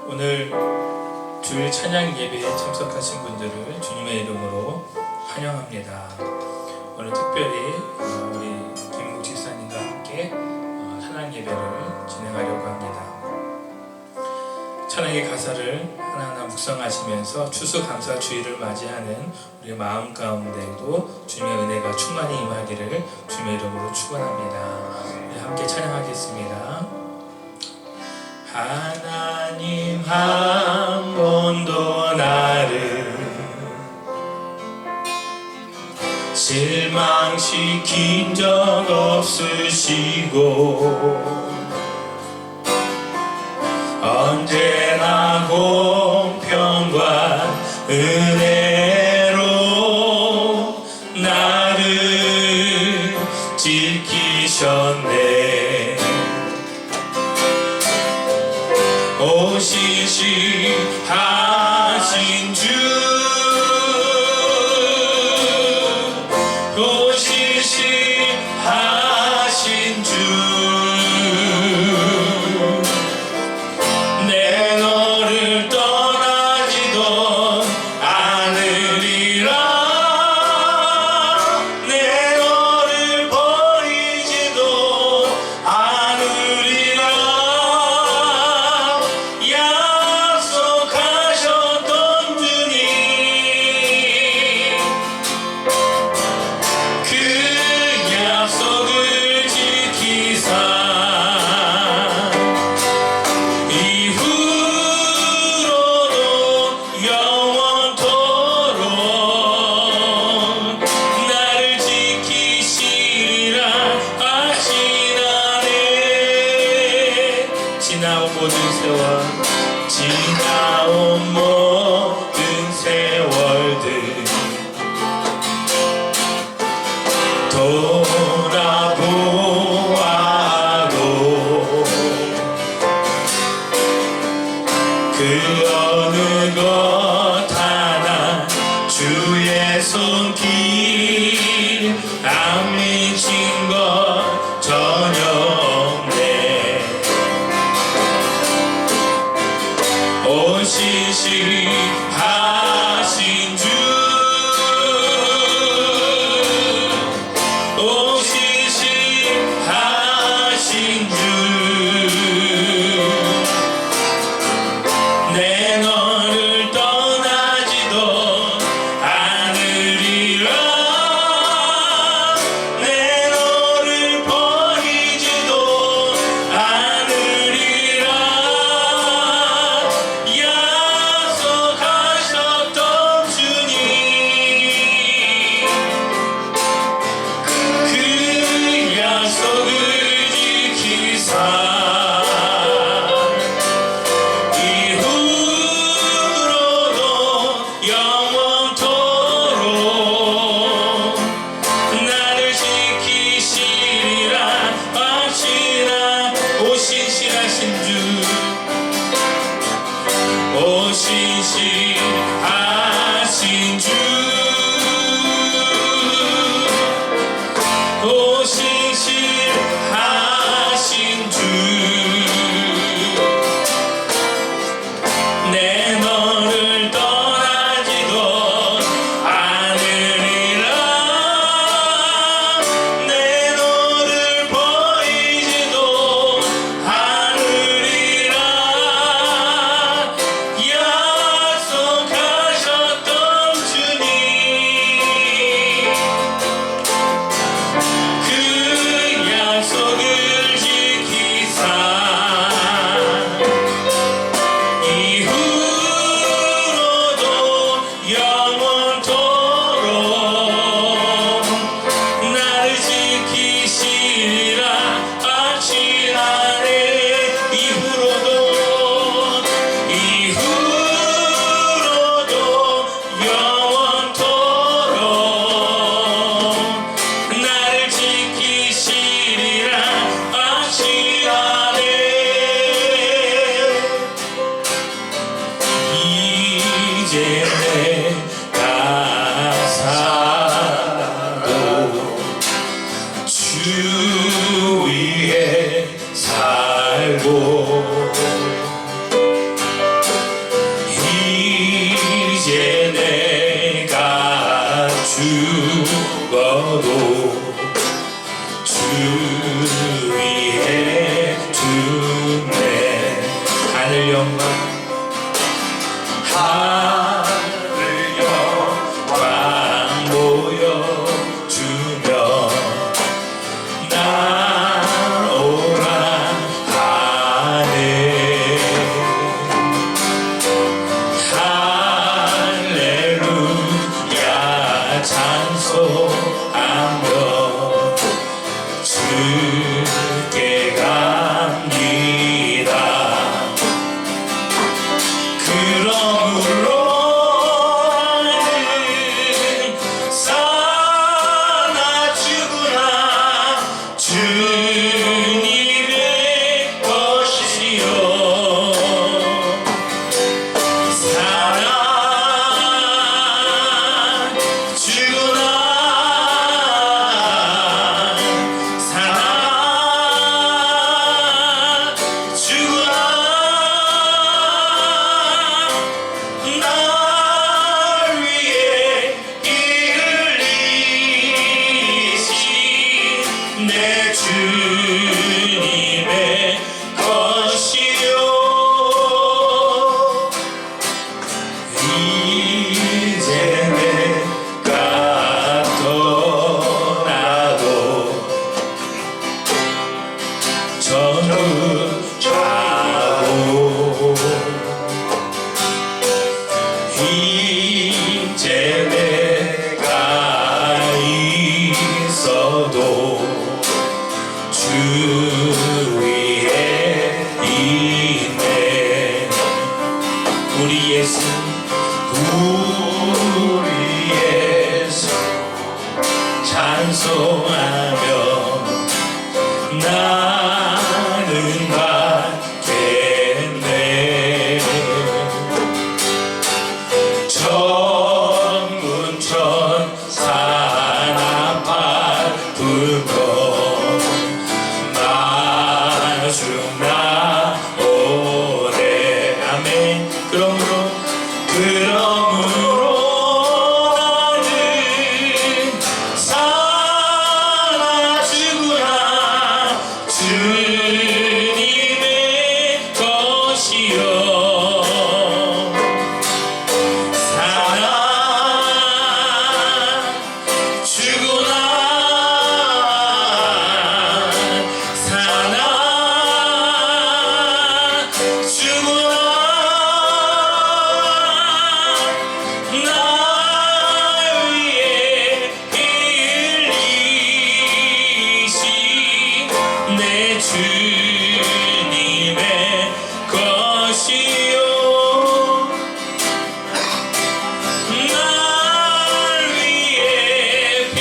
오늘 주일 찬양 예배에 참석하신 분들을 주님의 이름으로 환영합니다. 오늘 특별히 우리 김국 집사님과 함께 찬양 예배를 진행하려고 합니다. 찬양의 가사를 하나하나 묵상하시면서 추수감사 주일을 맞이하는 우리의 마음 가운데에도 주님의 은혜가 충만히 임하기를 주님의 이름으로 축원합니다. 우리 함께 찬양하겠습니다. 하나님 한 번도 나를 실망시킨 적 없으시고 언제나 공평과 은혜로 나를 지키셨네. 오시시하신 주, 오시시하신 주, 내 너를 떠나지도 않으리라. 내 너를 버리지도 않으리라. 약속하셨던 주님, 그 약속을 지키사 이후로도 영원토록 나를 지키시리라 하시나네. 지나온 모든 세월, 지나온 모든 세월들 돌아보아도 그 어느 것 하나 주의 손길 안 미친 것 전혀 없네. 오시시하신 주, 오시시하신 주, 내 너를 떠나지도 않으리라. 내 너를 버리지도 않으리라. 약속하셨던 주님, 그 약속을 지키사 이후로도 영원토록 나를 지키시리라 하시나. 오시시하신 주, 오시시하신 주, 오시시하신 주, 내 너를 떠나지도 않으리라. 내 너를 버리지도 않으리라. 약속하셨던 주님, 그 약속을 지키사 이후로도 영원토록 나를 지키시리라 하시나네. 이후로도 영원토록 나를 지키시리라 하시나네. 이제 내가 살아도 주 위에 살고 영광 하늘 영광 보여주며 날 오라 하네. 할렐루야 찬송하며 주께 갑니다. 그러므로 사나 죽으나 주님의 것이요 사나 죽으나 사나 죽으나 날 위해 피 흘리신 내 주님의 것이요 이제 내가 떠나도 전후 가고 이제 내가 있어도 주 위에 있네. 우리 예수 찬송하며 나는 받겠네. 천문천 산하팔 불고 마중 나오네. 아멘. 그러므로 나는 사나 죽으나 주님의 것이요 사나 죽으나 사나 죽으나 날 위해 피 흘리신 내 주님의 것이요 날 위해 피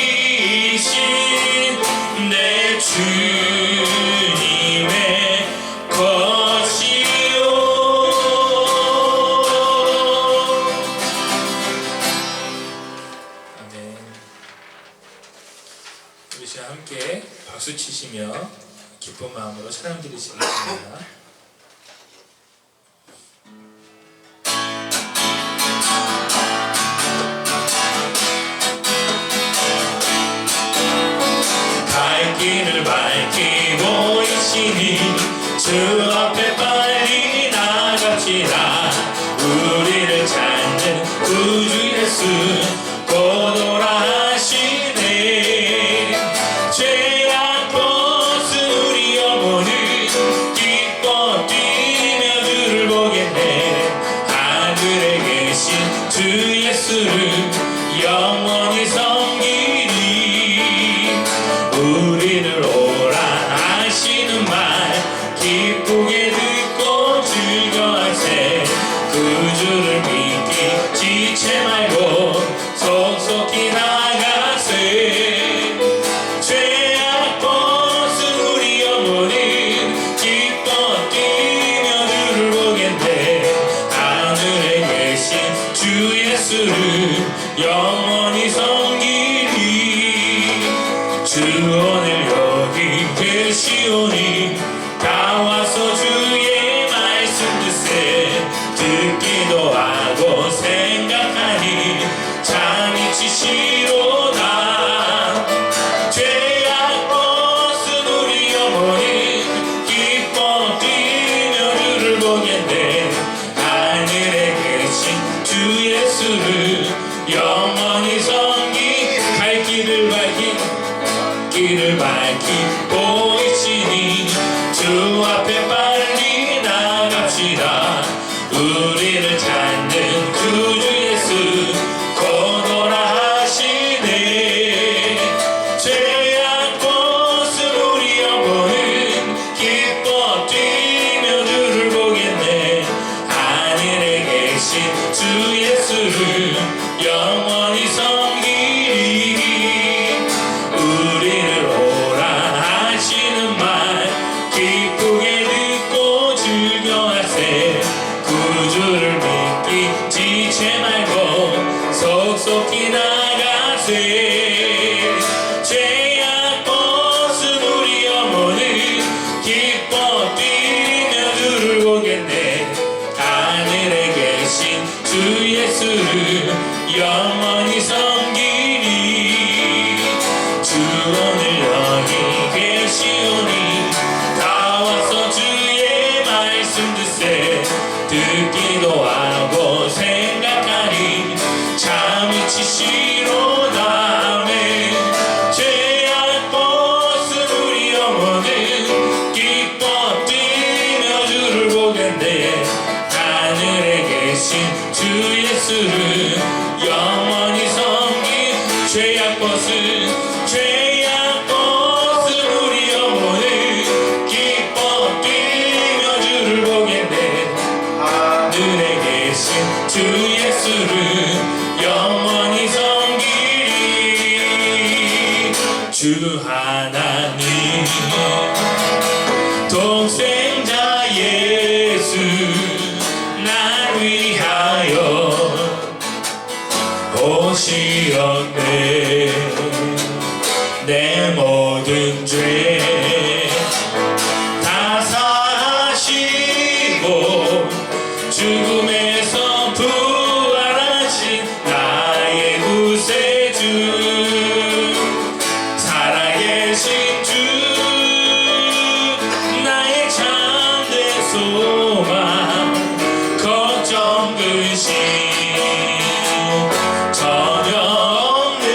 흘리신 내 주님의 것이요. 아멘. 우리 시간 함께 박수 치시며 기쁜 마음으로 찬양 드리시겠습니다. 갈 길을 밝히고 있으니 주 앞에 빨리 나갑시다. 우리를 찾는 구주 예수 곧 오라 하시네. 죄악 벗은 우리 영혼을 기뻐 뛰며 주를 보겠네. 하늘에 계신 주 예수를 영원히 섬기리. 우리를 오라 하시는 말 기쁘게 듣고 주 앞에 빨리 나갑시다. 우리를 찾는 구주 예수 곧 오라 하시네. 죄악 벗은 우리 영혼은 기뻐 뛰며 주를 보겠네. 하늘에 계신 주 예수를 영원히 섬기리. 우리를 오라 하시는 말 기쁘게 듣고 즐겨하세. 구주를 믿기 지체 말고 속속히 나가세. 죄악 벗은 우리 영혼은 기뻐 뛰며 주를 보겠네. 하늘에 계신 주 예수를 영원히 섬기리. 주 오늘 여기 계시오니 다 와서 주의 말씀 듣세. 듣기도 하고 생각하니 참이 치시로다. 아멘. 죄악 벗은 우리 영혼은 기뻐 뛰며 주를 보겠네. 하늘에 계신 주 예수를 영원히 섬기. 죄악 벗은 우리 영혼은 기뻐 뛰며 주를 보겠네. 하늘에 계신 주 예수를 영원히 섬기리. 주 하나님 독생자 예수 날 위하여 오시었네. 내 모든 죄 다 사하시고 죽음에서 부활하신 나의 구세주. 살아계신 주 나의 참된 소망 걱정 근심 전혀 없네.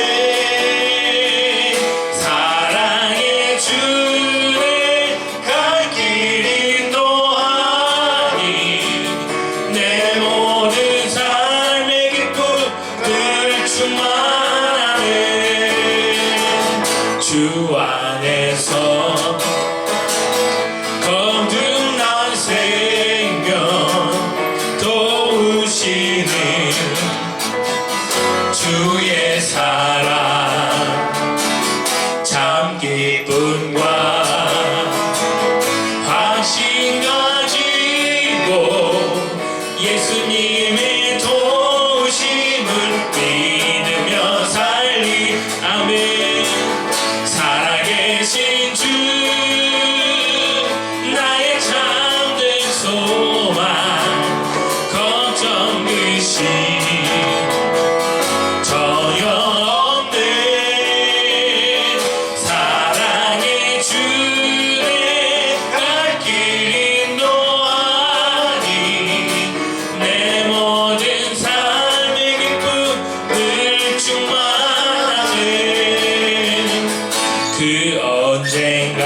사랑의 주내 갈 길 인도하니 내 모든 삶의 기쁨을 충만하네. 주 안에서 거듭난 생명 도우시는 주의 사랑 참 기쁨과 확신 가지고 예수님의 도우심을 믿으며 살리. 아멘. 살아계신 주 나의 참된 소망 걱정 근심 전혀 없네. 사랑의 주내 갈 길 인도하니 내 모든 삶의 기쁨을 충만하네. 그 언젠가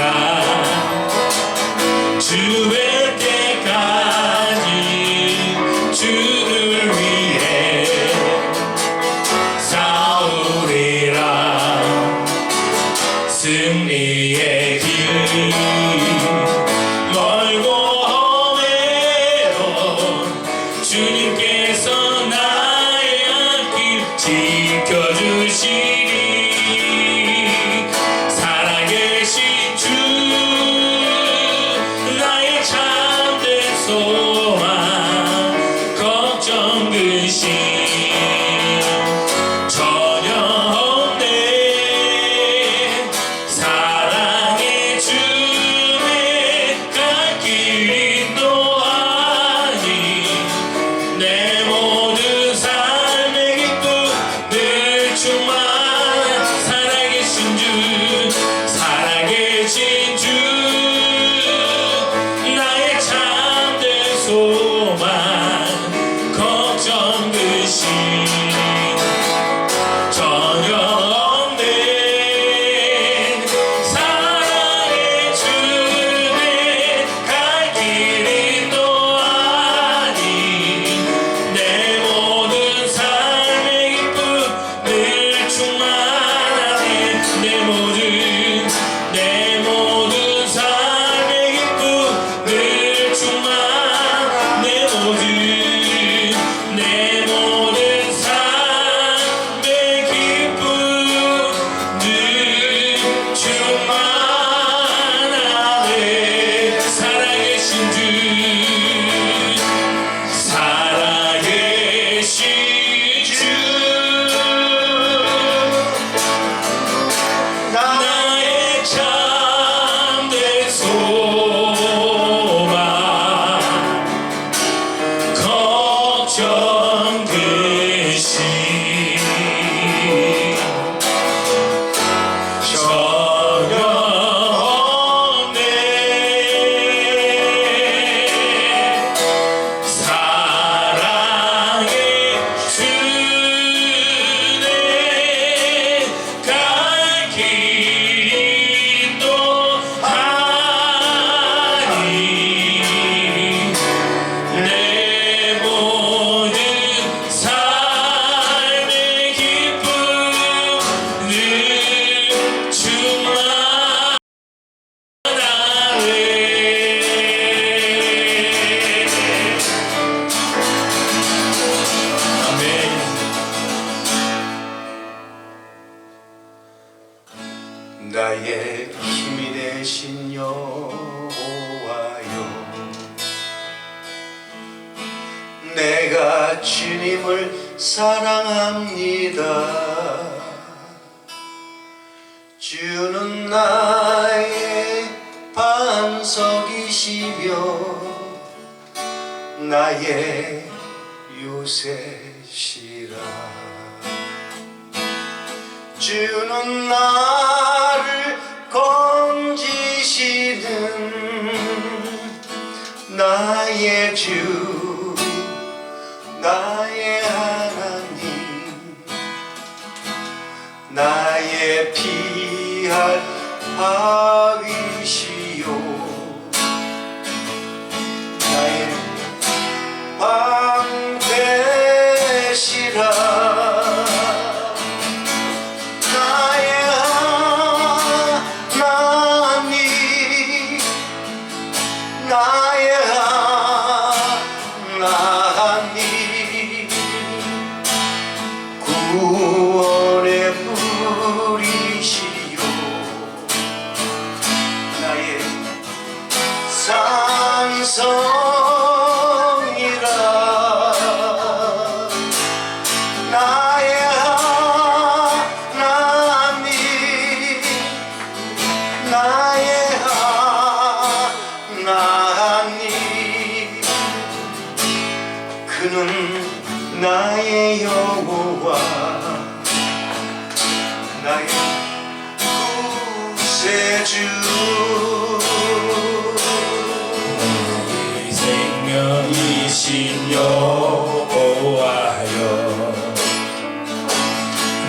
주 뵐 때까지 주를 위해 싸우리라. 승리의 길 멀고 험해도 주님께서 나의 앞길 지켜주시리. 살아계신 주 나의 참 내가 주님을 사랑합니다. 주는 나의 반석이시며 나의 요새시라. 주는 나를 건지시는 나의 주, 나의 하나님, 나의 피할 바위시요, 나의 방패시라. 나의 하나님, 구원의 불이시요, 나의 산성이라. 나의 하나님, 나의 하나님, 그는 나의 여호와, 나의 구세주. 나의 생명이신 여호와여,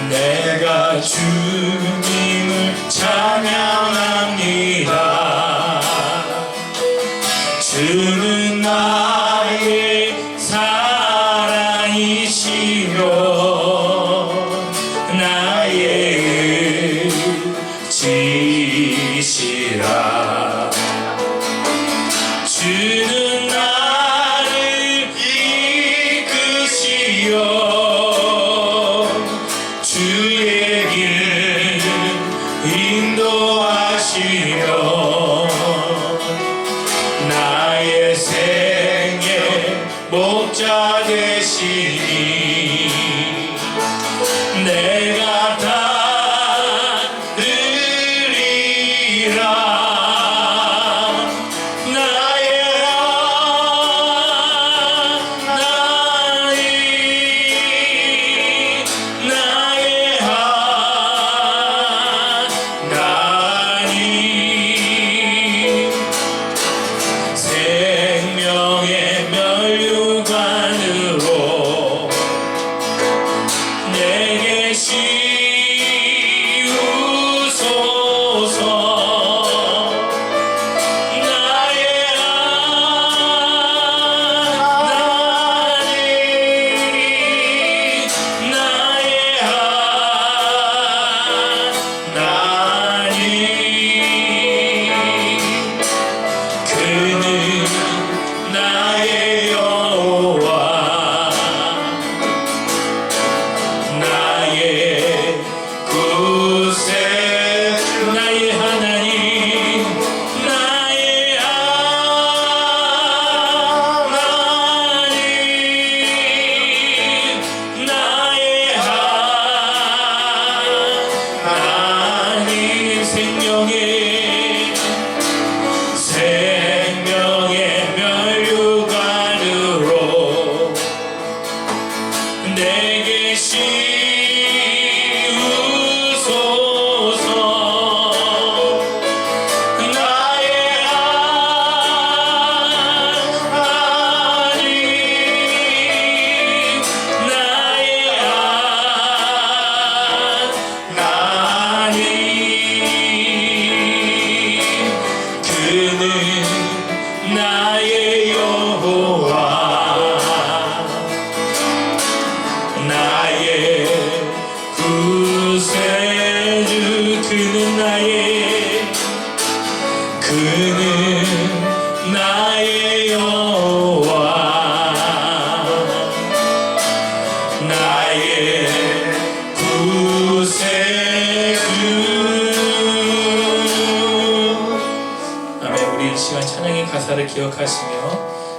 내가 주님을 찬양합니다. 주는 나의 사랑이시며 나의 지시라. 주는 나를 이끄시어 주의 길 인도하시며 나의 생의 목자 되시니 내가 따르리라. 나의 하나님, 나의 하나님, 생명의 면류관으로 내게 씌우소서. 나의 하나님, 나의 하나님, 그는 나의 여호와, 나의 구세주, 나의 하나님, 나의 하나님, 나의 하나님, 생명의 면류관으로 내게 씌우소서. 나의 하나님, 나의 하나님, 그는 나의 여호와, 나의 구세주, 그는 나의 여호와, 나의 구세주. 아멘. 우리 이 시간 찬양의 가사를 기억하시며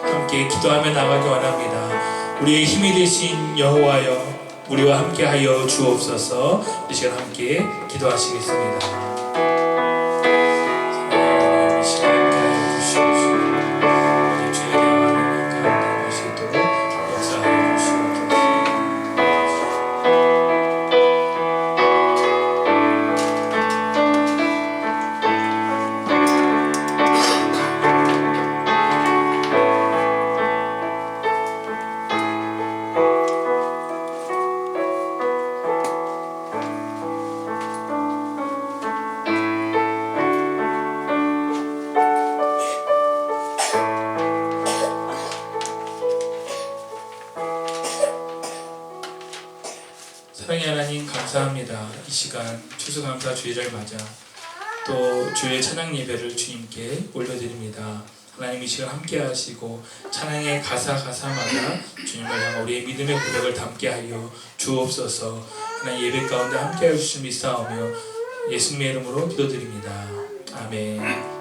함께 기도하며 나가기 원합니다. 우리의 힘이 되신 여호와여, 우리와 함께하여 주옵소서. 이 시간 함께 기도하시겠습니다. 이 시간 함께하여 주시옵소서. 우리 주의 대화하는 가운데 모시도록 역사하여 주시옵소서. 사랑의 하나님, 감사합니다. 이 시간 추수감사 주일을 맞아 또 주의 찬양 예배를 주님께 올려드립니다. 하나님, 이 시간 함께 하시고 찬양의 가사마다 주님을 향한 우리의 믿음의 고백을 담게 하여 주옵소서. 하나님, 예배 가운데 함께 하여 주심 믿사오며 예수님의 이름으로 기도드립니다. 아멘.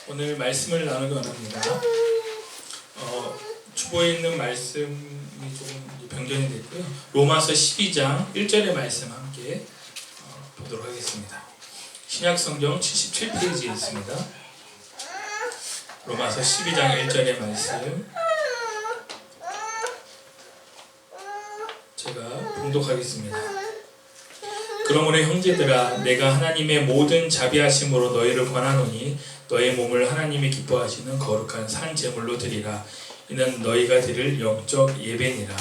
오늘 말씀을 나누기 원합니다. 주보에 있는 말씀이 조금 변경이 됐고요. 로마서 12장 1절의 말씀 함께 보도록 하겠습니다. 신약성경 77페이지에 있습니다. 로마서 12장 1절의 말씀 제가 봉독하겠습니다. 그러므로 형제들아, 내가 하나님의 모든 자비하심으로 너희를 권하노니 너희 몸을 하나님이 기뻐하시는 거룩한 산 제물로 드리라. 이는 너희가 드릴 영적 예배니라.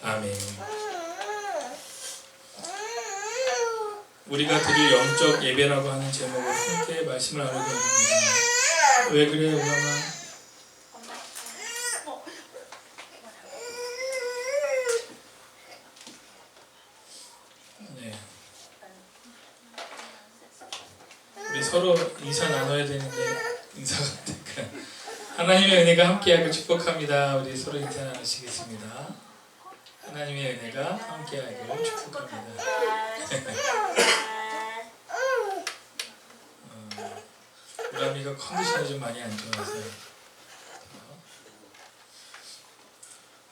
아멘. 우리가 드릴 영적 예배라고 하는 제목으로 함께 말씀을 나누게 합니다. 왜 그래요, 우영아? 우리 서로 인사 나눠야 되는데 인사가 안 될까? 하나님의 은혜가 함께하고 축복합니다. 우리 서로 인사 나누시겠습니다. 하나님의 은혜가 함께하고 축복합니다. 우람이가 컨디션이 좀 많이 안 좋아서요.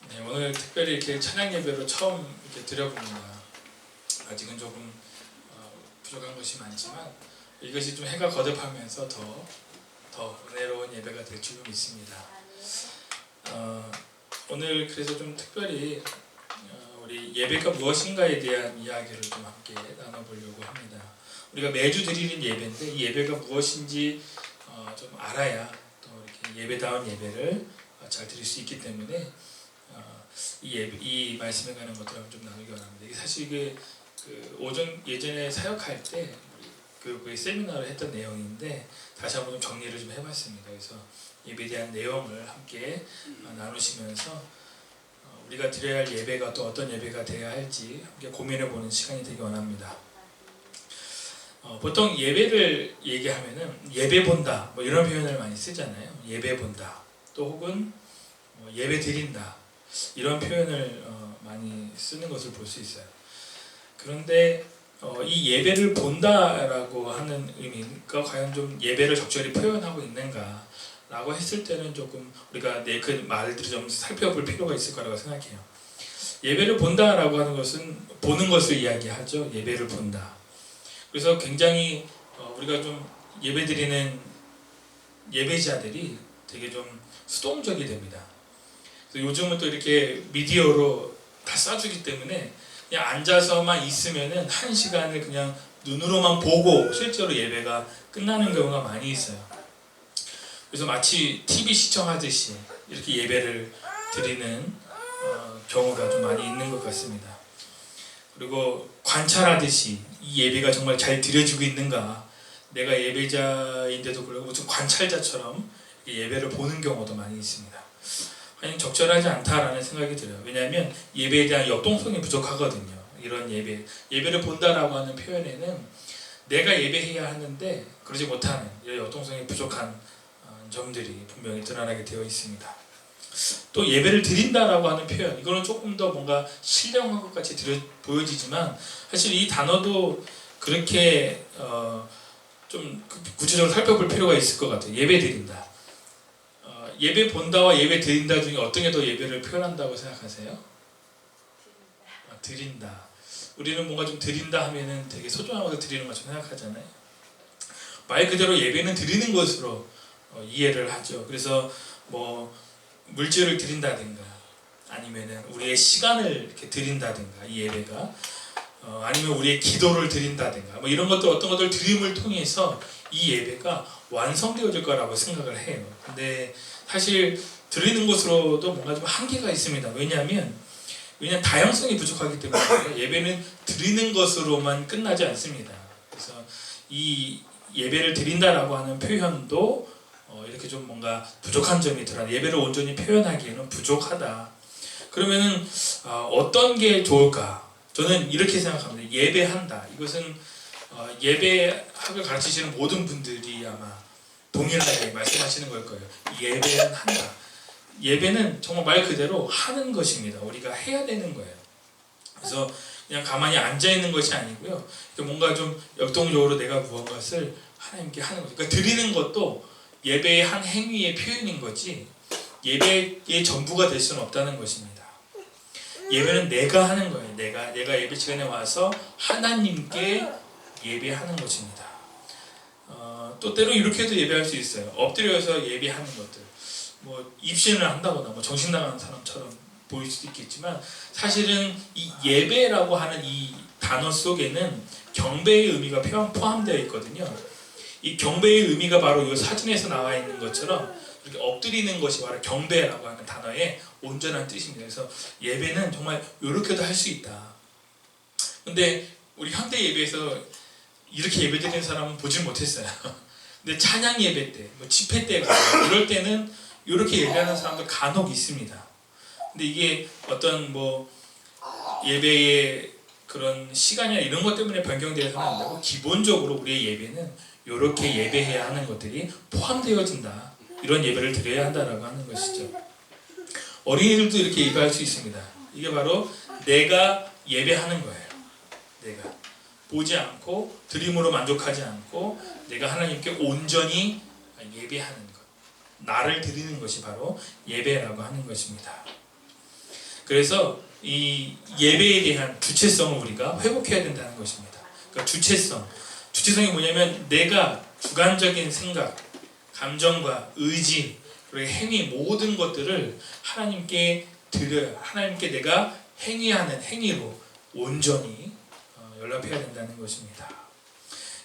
네, 오늘 특별히 이렇게 찬양 예배로 처음 이렇게 드려봅니다. 아직은 조금 부족한 것이 많지만 이것이 좀 해가 거듭하면서 더 은혜로운 예배가 될 줄 믿습니다. 오늘 그래서 좀 특별히 우리 예배가 무엇인가에 대한 이야기를 좀 함께 나눠보려고 합니다. 우리가 매주 드리는 예배인데 이 예배가 무엇인지 좀 알아야 또 이렇게 예배다운 예배를 잘 드릴 수 있기 때문에 이 말씀에 관한 것들을 좀 나누기 원합니다. 이게 사실 이게 오전 예전에 사역할 때 그 세미나를 했던 내용인데 다시 한번 좀 정리를 좀 해봤습니다. 그래서 예배에 대한 내용을 함께 나누시면서 우리가 드려야 할 예배가 또 어떤 예배가 되어야 할지 함께 고민해보는 시간이 되기 원합니다. 보통 예배를 얘기하면은 예배 본다 뭐 이런 표현을 많이 쓰잖아요. 예배 본다 또 혹은 예배 드린다 이런 표현을 많이 쓰는 것을 볼 수 있어요. 그런데 이 예배를 본다라고 하는 의미가 과연 좀 예배를 적절히 표현하고 있는가 라고 했을 때는 조금 우리가 그 말들을 좀 살펴볼 필요가 있을 거라고 생각해요. 예배를 본다라고 하는 것은 보는 것을 이야기하죠. 예배를 본다. 그래서 굉장히 우리가 좀 예배드리는 예배자들이 되게 좀 수동적이 됩니다. 그래서 요즘은 또 이렇게 미디어로 다 쏴주기 때문에 그냥 앉아서만 있으면은 한 시간을 그냥 눈으로만 보고 실제로 예배가 끝나는 경우가 많이 있어요. 그래서 마치 TV 시청하듯이 이렇게 예배를 드리는 경우가 좀 많이 있는 것 같습니다. 그리고 관찰하듯이 이 예배가 정말 잘 드려지고 있는가, 내가 예배자인데도 불구하고 무슨 관찰자처럼 예배를 보는 경우도 많이 있습니다. 과연 적절하지 않다라는 생각이 들어요. 왜냐하면 예배에 대한 역동성이 부족하거든요. 이런 예배를 본다라고 하는 표현에는 내가 예배해야 하는데 그러지 못하는 이런 역동성이 부족한 점들이 분명히 드러나게 되어 있습니다. 또 예배를 드린다라고 하는 표현, 이거는 조금 더 뭔가 신령한 것 같이 보여지지만 사실 이 단어도 그렇게 좀 구체적으로 살펴볼 필요가 있을 것 같아요. 예배 드린다. 예배 본다와 예배 드린다 중에 어떤 게 더 예배를 표현한다고 생각하세요? 드린다. 우리는 뭔가 좀 드린다 하면은 되게 소중하고 드리는 것처럼 생각하잖아요. 말 그대로 예배는 드리는 것으로 이해를 하죠. 그래서 뭐 물질을 드린다든가 아니면은 우리의 시간을 이렇게 드린다든가 이 예배가 아니면 우리의 기도를 드린다든가 뭐 이런 것들 어떤 것들 드림을 통해서 이 예배가 완성되어질 거라고 생각을 해요. 근데 사실 드리는 것으로도 뭔가 좀 한계가 있습니다. 왜냐하면 다양성이 부족하기 때문에 예배는 드리는 것으로만 끝나지 않습니다. 그래서 이 예배를 드린다라고 하는 표현도 이렇게 좀 뭔가 부족한 점이 드러나 예배를 온전히 표현하기에는 부족하다. 그러면은 어떤 게 좋을까? 저는 이렇게 생각합니다. 예배한다. 이것은 예배학을 가르치시는 모든 분들이 아마 동일하게 말씀하시는 걸 거예요. 예배는 한다. 예배는 정말 말 그대로 하는 것입니다. 우리가 해야 되는 거예요. 그래서 그냥 가만히 앉아 있는 것이 아니고요. 뭔가 좀 역동적으로 내가 무언가를 하나님께 하는 거죠. 그러니까 드리는 것도 예배의 한 행위의 표현인 거지 예배의 전부가 될 수는 없다는 것입니다. 예배는 내가 하는 거예요. 내가 예배 시간에 와서 하나님께 예배하는 것입니다. 또 때로 이렇게도 예배할 수 있어요. 엎드려서 예배하는 것들. 뭐 입신을 한다거나 뭐 정신 나가는 사람처럼 보일 수도 있겠지만 사실은 이 예배라고 하는 이 단어 속에는 경배의 의미가 포함되어 있거든요. 이 경배의 의미가 바로 이 사진에서 나와 있는 것처럼 이렇게 엎드리는 것이 바로 경배라고 하는 단어의 온전한 뜻입니다. 그래서 예배는 정말 이렇게도 할 수 있다. 근데 우리 현대 예배에서 이렇게 예배드리는 사람은 보질 못했어요. 근데 찬양 예배 때, 뭐 집회 때 이럴 때는 이렇게 예배하는 사람도 간혹 있습니다. 근데 이게 어떤 뭐 예배의 그런 시간이나 이런 것 때문에 변경되어서는 안 되고 기본적으로 우리의 예배는 이렇게 예배해야 하는 것들이 포함되어진다. 이런 예배를 드려야 한다라고 하는 것이죠. 어린이들도 이렇게 예배할 수 있습니다. 이게 바로 내가 예배하는 거예요. 내가 보지 않고 드림으로 만족하지 않고 내가 하나님께 온전히 예배하는 것. 나를 드리는 것이 바로 예배라고 하는 것입니다. 그래서 이 예배에 대한 주체성을 우리가 회복해야 된다는 것입니다. 그러니까 주체성이 뭐냐면 내가 주관적인 생각, 감정과 의지, 그리고 행위 모든 것들을 하나님께 드려야 하나님께 내가 행위하는 행위로 온전히 연락해야 된다는 것입니다.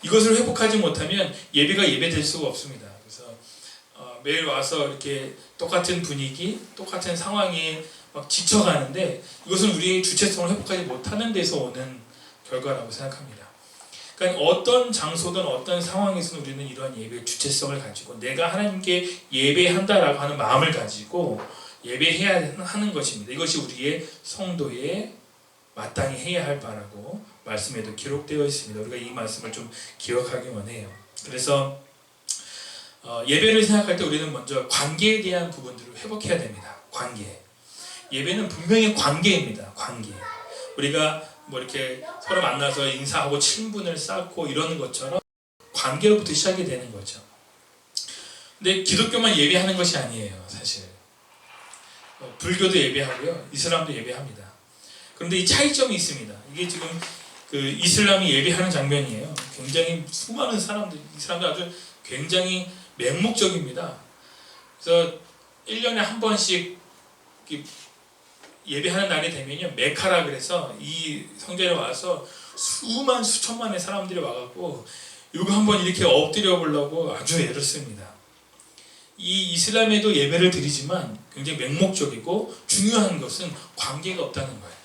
이것을 회복하지 못하면 예배가 예배될 수가 없습니다. 그래서 매일 와서 이렇게 똑같은 분위기, 똑같은 상황에 막 지쳐가는데 이것은 우리의 주체성을 회복하지 못하는 데서 오는 결과라고 생각합니다. 그러니까 어떤 장소든 어떤 상황에서는 우리는 이러한 예배의 주체성을 가지고 내가 하나님께 예배한다라고 하는 마음을 가지고 예배해야 하는 것입니다. 이것이 우리의 성도의 마땅히 해야 할 바라고 말씀에도 기록되어 있습니다. 우리가 이 말씀을 좀 기억하기 원해요. 그래서 예배를 생각할 때 우리는 먼저 관계에 대한 부분들을 회복해야 됩니다. 관계. 예배는 분명히 관계입니다. 관계. 우리가 뭐 이렇게 서로 만나서 인사하고 친분을 쌓고 이러는 것처럼 관계로부터 시작이 되는 거죠. 근데 기독교만 예배하는 것이 아니에요, 사실. 불교도 예배하고요, 이슬람도 예배합니다. 그런데 이 차이점이 있습니다. 이게 지금 그 이슬람이 예배하는 장면이에요. 굉장히 수많은 사람들, 이 사람들 아주 굉장히 맹목적입니다. 그래서 1년에 한 번씩 예배하는 날이 되면요, 메카라 그래서 이 성전에 와서 수천만의 사람들이 와갖고 이거 한번 이렇게 엎드려 보려고 아주 애를 씁니다. 이 이슬람에도 예배를 드리지만 굉장히 맹목적이고 중요한 것은 관계가 없다는 거예요.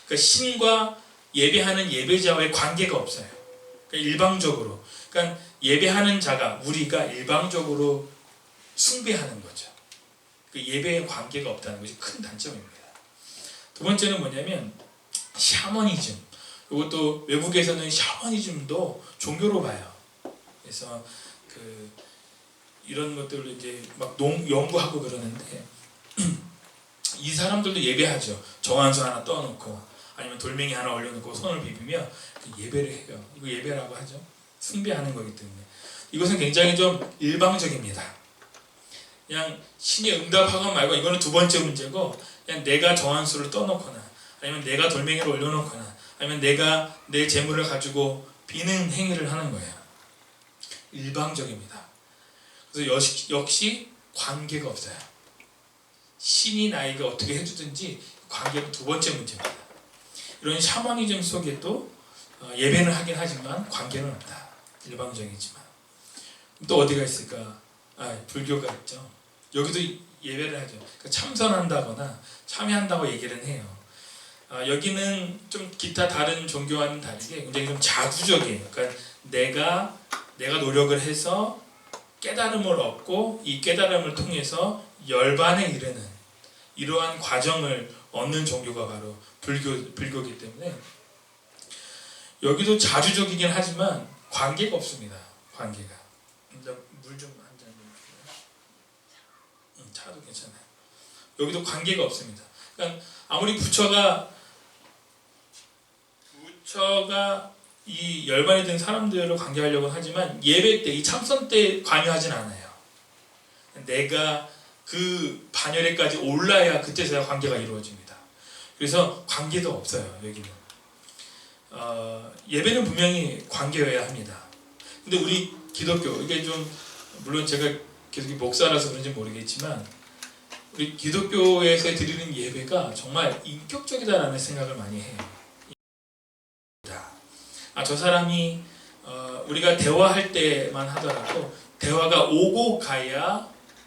그러니까 신과 예배하는 예배자와의 관계가 없어요. 그러니까 일방적으로, 그러니까 예배하는 자가 우리가 일방적으로 숭배하는 거죠. 그 예배의 관계가 없다는 것이 큰 단점입니다. 두 번째는 뭐냐면 샤머니즘. 이것도 외국에서는 샤머니즘도 종교로 봐요. 그래서 이런 것들을 이제 막 연구하고 그러는데 이 사람들도 예배하죠. 정한수 하나 떠놓고 아니면 돌멩이 하나 올려놓고 손을 비비며 예배를 해요. 이거 예배라고 하죠. 숭배하는 거기 때문에 이것은 굉장히 좀 일방적입니다. 그냥 신이 응답하건 말고 이거는 두 번째 문제고, 그냥 내가 정한수를 떠놓거나 아니면 내가 돌멩이를 올려놓거나 아니면 내가 내 재물을 가지고 비는 행위를 하는 거예요. 일방적입니다. 그래서 역시 관계가 없어요. 신이 나에게 어떻게 해주든지 관계는 두 번째 문제입니다. 이런 샤머니즘 속에도 예배는 하긴 하지만 관계는 없다. 일방적이지만. 또 어디가 있을까? 불교가 있죠. 여기도 예배를 하죠. 그러니까 참선한다거나 참여한다고 얘기를 해요. 여기는 좀 기타 다른 종교와는 다르게 굉장히 좀 자구적이에요. 그러니까 내가 노력을 해서 깨달음을 얻고 이 깨달음을 통해서 열반에 이르는 이러한 과정을 얻는 종교가 바로 불교이기 때문에 여기도 자주적이긴 하지만 관계가 없습니다. 관계가. 물 좀 한 잔 좀. 차도 괜찮아요. 여기도 관계가 없습니다. 그러니까 아무리 부처가 이 열반에 든 사람들을 관계하려고 하지만 예배 때, 이 참선 때 관여하진 않아요. 내가 그 반열에까지 올라야 그때서야 관계가 이루어집니다. 그래서 관계도 없어요. 여기는 예배는 분명히 관계여야 합니다. 근데 우리 기독교, 이게 좀 물론 제가 계속 목사라서 그런지 모르겠지만 우리 기독교에서 드리는 예배가 정말 인격적이다라는 생각을 많이 해요. 저 사람이 우리가 대화할 때만 하더라도 대화가 오고 가야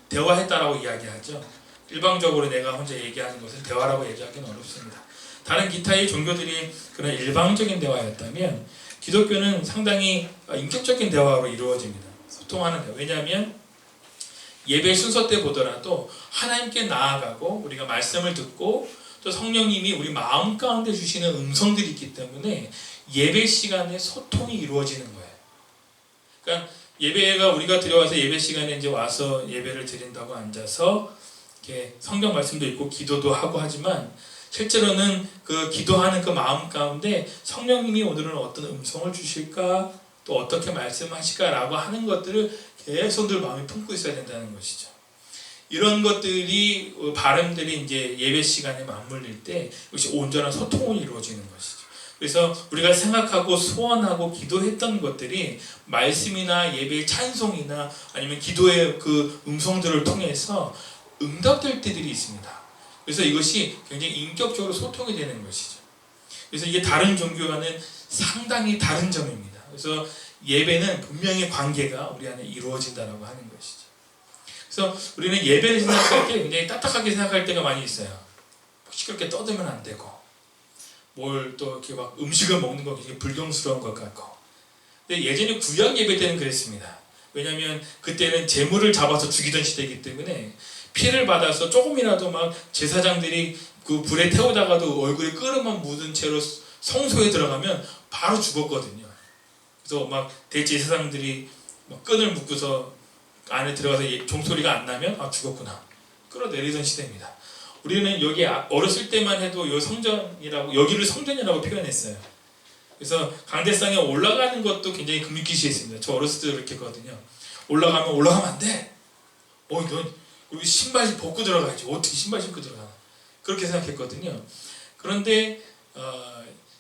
대화했다라고 이야기하죠. 일방적으로 내가 혼자 얘기하는 것을 대화라고 얘기하기는 어렵습니다. 다른 기타의 종교들이 그런 일방적인 대화였다면 기독교는 상당히 인격적인 대화로 이루어집니다. 소통하는 대화. 왜냐하면 예배 순서 때 보더라도 하나님께 나아가고 우리가 말씀을 듣고 또 성령님이 우리 마음 가운데 주시는 음성들이 있기 때문에 예배 시간에 소통이 이루어지는 거예요. 그러니까 예배가 우리가 들어와서 예배 시간에 이제 와서 예배를 드린다고 앉아서 이렇게 성경 말씀도 있고 기도도 하고 하지만 실제로는 그 기도하는 그 마음 가운데 성령님이 오늘은 어떤 음성을 주실까 또 어떻게 말씀하실까라고 하는 것들을 계속 늘 마음에 품고 있어야 된다는 것이죠. 이런 것들이 발음들이 이제 예배 시간에 맞물릴 때 이것이 온전한 소통이 이루어지는 것이죠. 그래서 우리가 생각하고 소원하고 기도했던 것들이 말씀이나 예배의 찬송이나 아니면 기도의 그 음성들을 통해서 응답될 때들이 있습니다. 그래서 이것이 굉장히 인격적으로 소통이 되는 것이죠. 그래서 이게 다른 종교와는 상당히 다른 점입니다. 그래서 예배는 분명히 관계가 우리 안에 이루어진다라고 하는 것이죠. 그래서 우리는 예배를 생각할 때 굉장히 딱딱하게 생각할 때가 많이 있어요. 시끄럽게 떠들면 안 되고 뭘 또 이렇게 막 음식을 먹는 거 굉장히 불경스러운 것 같고. 근데 예전에 구약 예배 때는 그랬습니다. 왜냐하면 그때는 재물을 잡아서 죽이던 시대이기 때문에 피해를 받아서 조금이라도 막 제사장들이 그 불에 태우다가도 얼굴에 끓음만 묻은 채로 성소에 들어가면 바로 죽었거든요. 그래서 막 대제사장들이 막 끈을 묶고서 안에 들어가서 종소리가 안 나면 죽었구나 끌어내리던 시대입니다. 우리는 여기 어렸을 때만 해도 요 성전이라고 여기를 성전이라고 표현했어요. 그래서 강대상에 올라가는 것도 굉장히 금기시했습니다. 저 어렸을 때 그렇게 했거든요. 올라가면 안 돼. 넌 그리고 신발 벗고 들어가야지. 어떻게 신발 신고 들어가나? 그렇게 생각했거든요. 그런데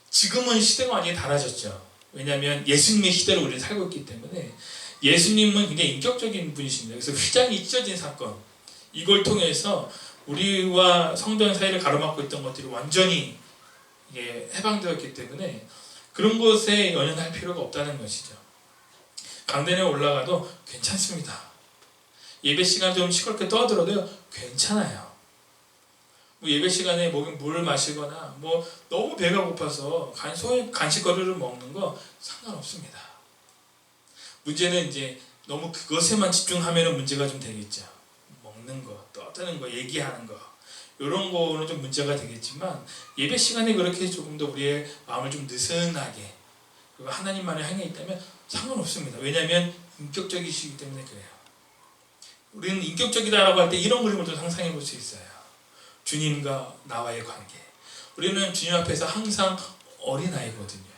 지금은 시대가 완전히 달라졌죠. 왜냐하면 예수님의 시대를 우리는 살고 있기 때문에 예수님은 굉장히 인격적인 분이십니다. 그래서 휘장이 찢어진 사건 이걸 통해서 우리와 성전 사이를 가로막고 있던 것들이 완전히 해방되었기 때문에 그런 것에 연연할 필요가 없다는 것이죠. 강단에 올라가도 괜찮습니다. 예배 시간 좀 시끄럽게 떠들어도 괜찮아요. 예배 시간에 물을 마시거나 너무 배가 고파서 간식거리를 먹는 거 상관없습니다. 문제는 이제 너무 그것에만 집중하면 문제가 좀 되겠죠. 먹는 거, 떠드는 거, 얘기하는 거 이런 거는 좀 문제가 되겠지만 예배 시간에 그렇게 조금 더 우리의 마음을 좀 느슨하게 그리고 하나님만의 행위에 있다면 상관없습니다. 왜냐하면 인격적이시기 때문에 그래요. 우리는 인격적이다라고 할 때 이런 그림을 좀 상상해 볼 수 있어요. 주님과 나와의 관계. 우리는 주님 앞에서 항상 어린아이거든요.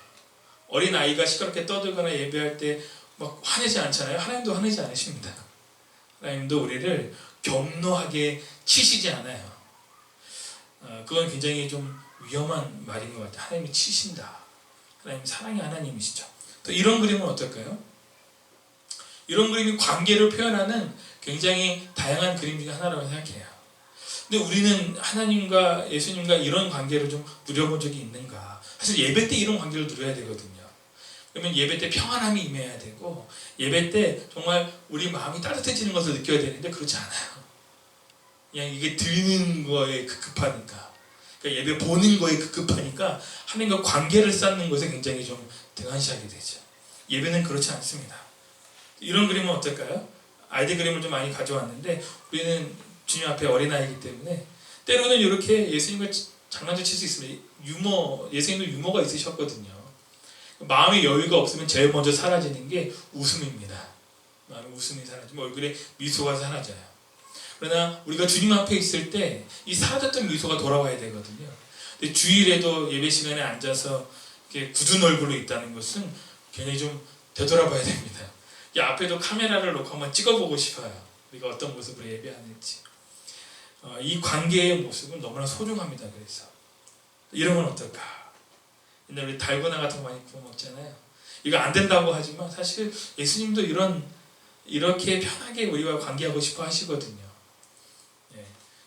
어린아이가 시끄럽게 떠들거나 예배할 때 막 화내지 않잖아요. 하나님도 화내지 않으십니다. 하나님도 우리를 겸손하게 치시지 않아요. 그건 굉장히 좀 위험한 말인 것 같아요. 하나님이 치신다. 하나님 사랑의 하나님이시죠. 또 이런 그림은 어떨까요? 이런 그림이 관계를 표현하는 굉장히 다양한 그림 중에 하나라고 생각해요. 근데 우리는 하나님과 예수님과 이런 관계를 좀 누려본 적이 있는가? 사실 예배 때 이런 관계를 누려야 되거든요. 그러면 예배 때 평안함이 임해야 되고, 예배 때 정말 우리 마음이 따뜻해지는 것을 느껴야 되는데 그렇지 않아요. 그냥 이게 드리는 거에 급급하니까, 그러니까 예배 보는 거에 급급하니까 하나님과 관계를 쌓는 것에 굉장히 좀 등한시하게 되죠. 예배는 그렇지 않습니다. 이런 그림은 어떨까요? 아이들 그림을 좀 많이 가져왔는데, 우리는 주님 앞에 어린아이이기 때문에 때로는 이렇게 예수님과 장난도 칠 수 있습니다. 예수님도 유머가 있으셨거든요. 마음의 여유가 없으면 제일 먼저 사라지는 게 웃음입니다. 마음의 웃음이 사라지면 얼굴에 미소가 사라져요. 그러나 우리가 주님 앞에 있을 때 이 사라졌던 미소가 돌아와야 되거든요. 근데 주일에도 예배 시간에 앉아서 이렇게 굳은 얼굴로 있다는 것은 굉장히 좀 되돌아봐야 됩니다. 이 앞에도 카메라를 놓고 한번 찍어보고 싶어요. 우리가 어떤 모습으로 예배하는지. 이 관계의 모습은 너무나 소중합니다. 그래서 이런 건 어떨까? 옛날에 우리 달고나 같은 거 많이 구워 먹잖아요. 이거 안 된다고 하지만 사실 예수님도 이렇게 편하게 우리와 관계하고 싶어 하시거든요.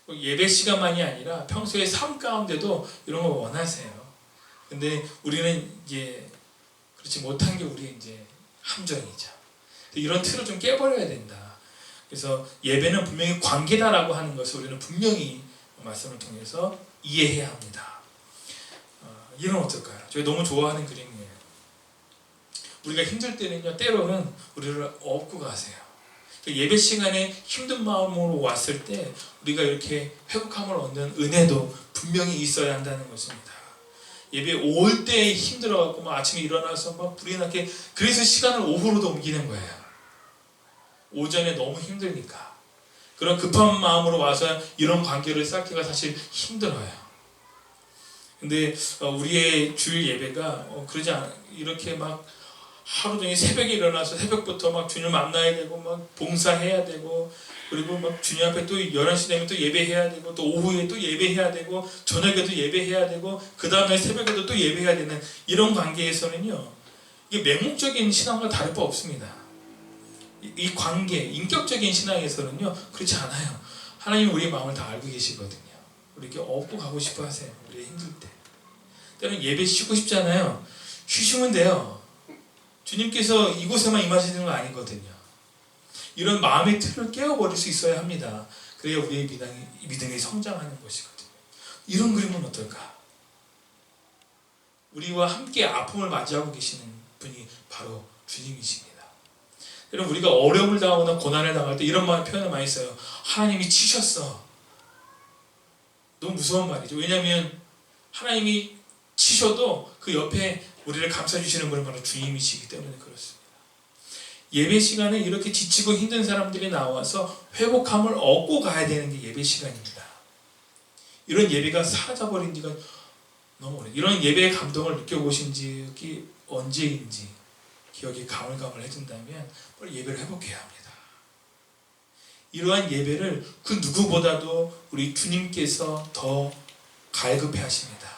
예배 시간만이 아니라 평소의 삶 가운데도 이런 거 원하세요. 근데 우리는 이제 그렇지 못한 게 우리의 이제 함정이죠. 이런 틀을 좀 깨버려야 된다. 그래서 예배는 분명히 관계다라고 하는 것을 우리는 분명히 말씀을 통해서 이해해야 합니다. 이건 어떨까요? 제가 너무 좋아하는 그림이에요. 우리가 힘들 때는요, 때로는 우리를 업고 가세요. 예배 시간에 힘든 마음으로 왔을 때 우리가 이렇게 회복함을 얻는 은혜도 분명히 있어야 한다는 것입니다. 예배 올 때 힘들어갖고 막 아침에 일어나서 막 불이 나게, 그래서 시간을 오후로도 옮기는 거예요. 오전에 너무 힘드니까. 그런 급한 마음으로 와서 이런 관계를 쌓기가 사실 힘들어요. 근데 우리의 주일 예배가 그러지 않아. 이렇게 막 하루 종일 새벽에 일어나서 새벽부터 막 주님 만나야 되고 막 봉사해야 되고, 그리고 막 주님 앞에 또 11시 되면 또 예배해야 되고, 또 오후에 또 예배해야 되고, 저녁에도 예배해야 되고, 그 다음에 새벽에도 또 예배해야 되는 이런 관계에서는요, 이게 맹목적인 신앙과 다를 바 없습니다. 이 관계, 인격적인 신앙에서는요 그렇지 않아요. 하나님이 우리의 마음을 다 알고 계시거든요. 우리에게 업고 가고 싶어 하세요. 우리 힘들 때. 때로는 예배 쉬고 싶잖아요. 쉬시면 돼요. 주님께서 이곳에만 임하시는 건 아니거든요. 이런 마음의 틀을 깨워버릴 수 있어야 합니다. 그래야 우리의 믿음이 성장하는 것이거든요. 이런 그림은 어떨까? 우리와 함께 아픔을 맞이하고 계시는 분이 바로 주님이십니다. 여러분, 우리가 어려움을 당하거나 고난을 당할 때 이런 표현을 많이 써요. 하나님이 치셨어. 너무 무서운 말이죠. 왜냐하면 하나님이 치셔도 그 옆에 우리를 감싸주시는 분은 바로 주님이시기 때문에 그렇습니다. 예배 시간에 이렇게 지치고 힘든 사람들이 나와서 회복함을 얻고 가야 되는 게 예배 시간입니다. 이런 예배가 사라져버린 지가 너무 오래. 이런 예배의 감동을 느껴보신 적이 언제인지 기억이 가물가물해진다면 빨리 예배를 회복해야 합니다. 이러한 예배를 그 누구보다도 우리 주님께서 더 갈급해 하십니다.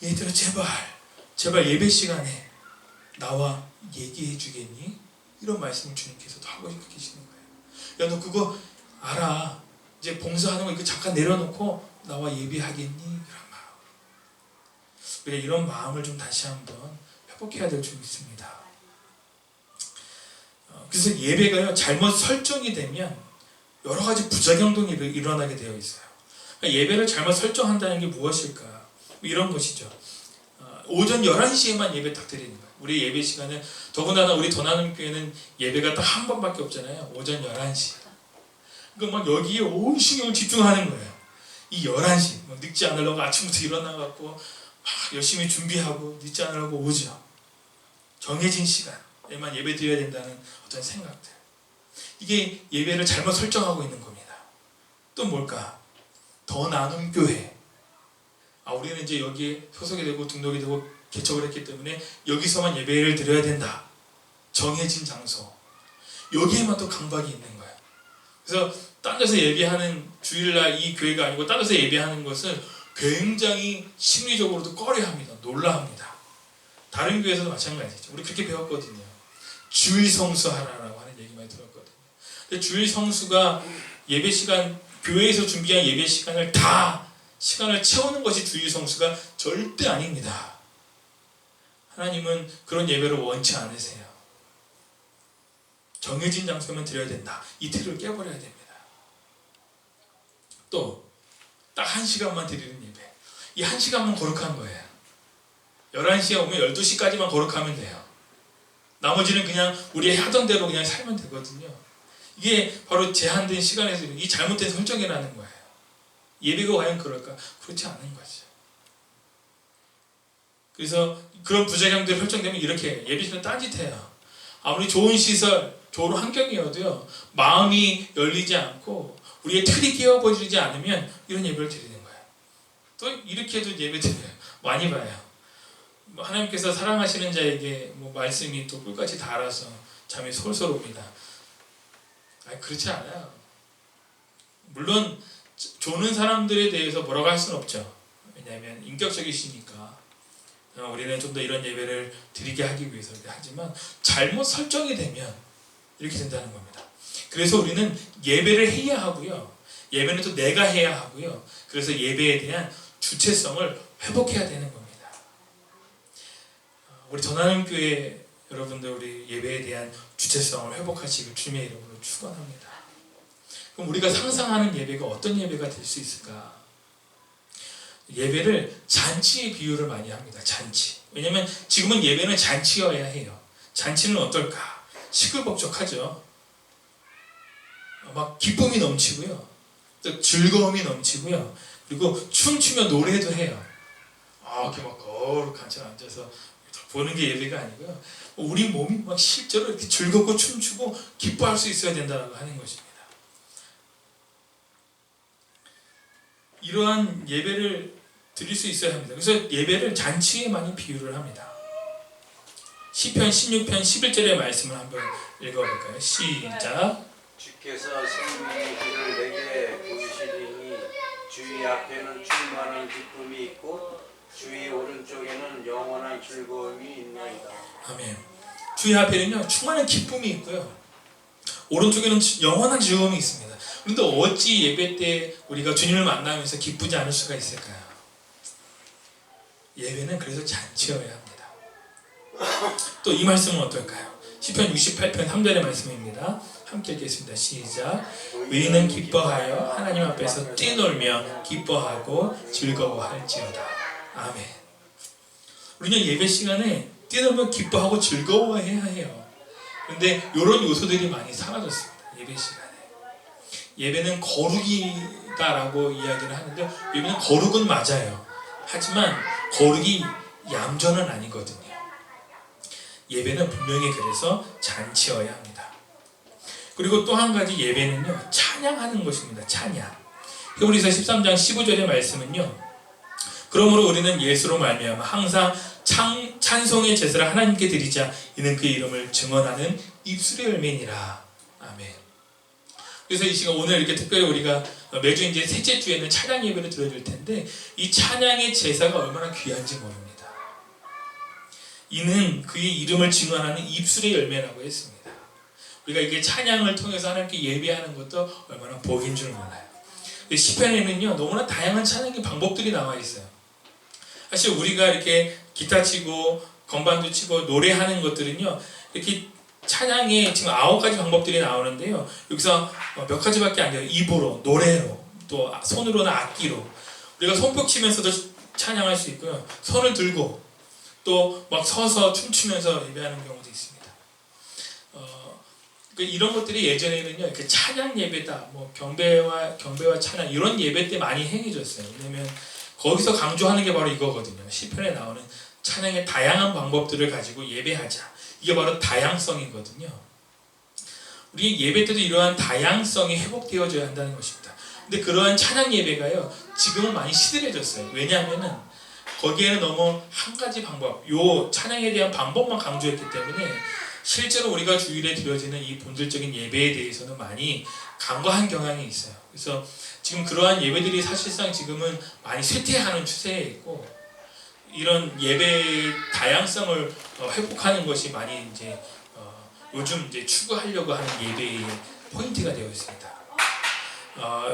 얘들아, 제발 예배 시간에 나와 얘기해 주겠니? 이런 말씀을 주님께서도 하고 계시는 거예요. 야, 너 그거 알아. 이제 봉사하는 거 이거 잠깐 내려놓고 나와 예배하겠니? 이런 마음. 우리가 이런 마음을 좀 다시 한번 회복해야 될 줄 믿습니다. 그래서 예배가요, 잘못 설정이 되면 여러 가지 부작용도 일어나게 되어 있어요. 그러니까 예배를 잘못 설정한다는 게 무엇일까? 이런 것이죠. 오전 11시에만 예배 딱 드리는 거예요. 우리 예배 시간은, 더군다나 우리 더나눔교회는 예배가 딱 한 번밖에 없잖아요. 오전 11시. 그러니까 막 여기에 온 신경을 집중하는 거예요. 이 11시. 막 늦지 않으려고 아침부터 일어나갖고 막 열심히 준비하고 늦지 않으려고 오죠. 정해진 시간에만 예배 드려야 된다는 어떤 생각들. 이게 예배를 잘못 설정하고 있는 겁니다. 또 뭘까? 더 나눔 교회. 우리는 이제 여기에 소속이 되고 등록이 되고 개척을 했기 때문에 여기서만 예배를 드려야 된다. 정해진 장소. 여기에만 또 강박이 있는 거예요. 그래서 딴 데서 예배하는 주일날 이 교회가 아니고 딴 데서 예배하는 것을 굉장히 심리적으로도 꺼려합니다. 놀라합니다. 다른 교회에서도 마찬가지죠. 우리 그렇게 배웠거든요. 주일 성수하라라고 하는 얘기 많이 들었거든요. 근데 주일 성수가 예배 시간, 교회에서 준비한 예배 시간을 다 시간을 채우는 것이 주일 성수가 절대 아닙니다. 하나님은 그런 예배를 원치 않으세요. 정해진 장소면 드려야 된다. 이 틀을 깨버려야 됩니다. 또 딱 1시간만 드리는 예배. 이 1시간만 거룩한 거예요. 11시에 오면 12시까지만 거룩하면 돼요. 나머지는 그냥 우리 하던 대로 그냥 살면 되거든요. 이게 바로 제한된 시간에서 이 잘못된 설정이라는 거예요. 예배가 과연 그럴까? 그렇지 않은 거죠. 그래서 그런 부작용들이 설정되면 이렇게 예배시간 딴짓해요. 아무리 좋은 시설, 좋은 환경이어도요, 마음이 열리지 않고 우리의 틀이 깨어버리지 않으면 이런 예배를 드리는 거예요. 또 이렇게 해도 예배 드려요. 많이 봐요. 하나님께서 사랑하시는 자에게 말씀이 또 꿀같이 닳아서 잠이 솔솔 옵니다. 그렇지 않아요. 물론 조는 사람들에 대해서 뭐라고 할 수는 없죠. 왜냐하면 인격적이시니까 우리는 좀 더 이런 예배를 드리게 하기 위해서 하지만 잘못 설정이 되면 이렇게 된다는 겁니다. 그래서 우리는 예배를 해야 하고요. 예배는 또 내가 해야 하고요. 그래서 예배에 대한 주체성을 회복해야 되는 겁니다. 우리 전하는교회 여러분들 우리 예배에 대한 주체성을 회복하시길 주님의 이름으로 축원합니다. 그럼 우리가 상상하는 예배가 어떤 예배가 될 수 있을까? 예배를 잔치의 비유를 많이 합니다. 잔치. 왜냐하면 지금은 예배는 잔치여야 해요. 잔치는 어떨까? 시끌벅적하죠. 막 기쁨이 넘치고요. 또 즐거움이 넘치고요. 그리고 춤추며 노래도 해요. 이렇게 막 거룩한 채 앉아서 보는 게 예배가 아니고요. 우리 몸이 막 실제로 이렇게 즐겁고 춤추고 기뻐할 수 있어야 된다고 하는 것입니다. 이러한 예배를 드릴 수 있어야 합니다. 그래서 예배를 잔치에 많이 비유를 합니다. 시편 16편 11절의 말씀을 한번 읽어볼까요? 시작. 주께서 생명의 길을 내게 보이시리니 주의 앞에는 충만한 기쁨이 있고 주의 오른쪽에는 영원한 즐거움이 있나이다. 아멘. 주의 앞에는요 충만한 기쁨이 있고요 오른쪽에는 영원한 즐거움이 있습니다. 그런데 어찌 예배 때 우리가 주님을 만나면서 기쁘지 않을 수가 있을까요? 예배는 그래서 잔치여야 합니다. 또 이 말씀은 어떨까요? 시편 68편 3절의 말씀입니다. 함께 읽겠습니다. 시작. 의인은 기뻐하여 하나님 앞에서 뛰놀며 기뻐하고 즐거워할지어다. 아멘. 우리는 예배 시간에 뛰놀며 기뻐하고 즐거워해야 해요. 그런데 이런 요소들이 많이 사라졌습니다. 예배 시간에. 예배는 거룩이다라고 이야기를 하는데 예배는 거룩은 맞아요. 하지만 거룩이 얌전은 아니거든요. 예배는 분명히 그래서 잔치여야 합니다. 그리고 또 한 가지 예배는요 찬양하는 것입니다. 찬양. 히브리서 13장 15절의 말씀은요 그러므로 우리는 예수로 말미암아 항상 찬송의 제사를 하나님께 드리자. 이는 그의 이름을 증언하는 입술의 열매니라. 아멘. 그래서 이 시간 오늘 이렇게 특별히 우리가 매주 이제 셋째 주에는 찬양 예배를 드려줄 텐데 이 찬양의 제사가 얼마나 귀한지 모릅니다. 이는 그의 이름을 증언하는 입술의 열매라고 했습니다. 우리가 이게 찬양을 통해서 하나님께 예배하는 것도 얼마나 복인 줄 몰라요. 시편에는요 너무나 다양한 찬양의 방법들이 나와 있어요. 사실 우리가 이렇게 기타 치고 건반도 치고 노래하는 것들은요 이렇게 찬양에 지금 9가지 방법들이 나오는데요 여기서 몇 가지밖에 안 돼요. 입으로, 노래로, 또 손으로나 악기로. 우리가 손뼉 치면서도 찬양할 수 있고요. 손을 들고 또 막 서서 춤추면서 예배하는 경우도 있습니다. 이런 것들이 예전에는요 이렇게 찬양 예배다, 경배와 찬양 이런 예배 때 많이 행해졌어요. 왜냐면 거기서 강조하는 게 바로 이거거든요. 시편에 나오는 찬양의 다양한 방법들을 가지고 예배하자. 이게 바로 다양성이거든요. 우리 예배 때도 이러한 다양성이 회복되어져야 한다는 것입니다. 근데 그러한 찬양 예배가요, 지금은 많이 시들해졌어요. 왜냐하면은 거기에는 너무 한 가지 방법, 요 찬양에 대한 방법만 강조했기 때문에 실제로 우리가 주일에 드려지는 이 본질적인 예배에 대해서는 많이 간과한 경향이 있어요. 그래서 지금 그러한 예배들이 사실상 지금은 많이 쇠퇴하는 추세에 있고, 이런 예배의 다양성을 회복하는 것이 많이 이제 요즘 이제 추구하려고 하는 예배의 포인트가 되어 있습니다.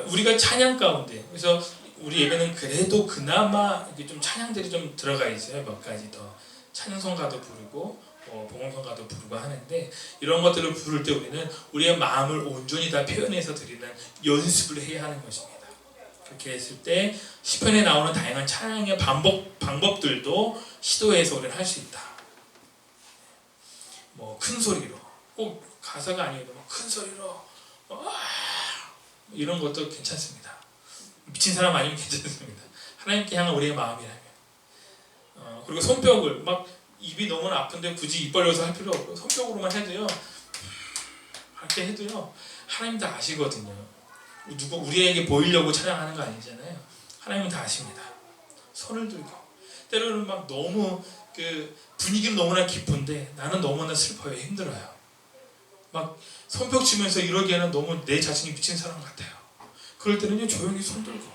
우리가 찬양 가운데, 그래서 우리 예배는 그래도 그나마 이게 좀 찬양들이 좀 들어가 있어요. 몇 가지 더 찬송가도 부르고 봉헌성가도 부르고 하는데, 이런 것들을 부를 때 우리는 우리의 마음을 온전히 다 표현해서 드리는 연습을 해야 하는 것입니다. 그렇게 했을 때 시편에 나오는 다양한 찬양의 방법들도 시도해서 우리는 할 수 있다. 뭐 큰 소리로, 꼭 가사가 아니어도 큰 소리로 이런 것도 괜찮습니다. 미친 사람 아니면 괜찮습니다. 하나님께 향한 우리의 마음이라면. 그리고 손뼉을 막 입이 너무 아픈데 굳이 입 벌려서 할 필요 없고 손뼉으로만 해도요, 그렇게 해도요 하나님 다 아시거든요. 누구 우리에게 보이려고 찬양하는 거 아니잖아요. 하나님은 다 아십니다. 손을 들고, 때로는 막 너무 그 분위기는 너무나 기쁜데 나는 너무나 슬퍼요. 힘들어요. 막 손뼉 치면서 이러기에는 너무 내 자신이 미친 사람 같아요. 그럴 때는요, 조용히 손 들고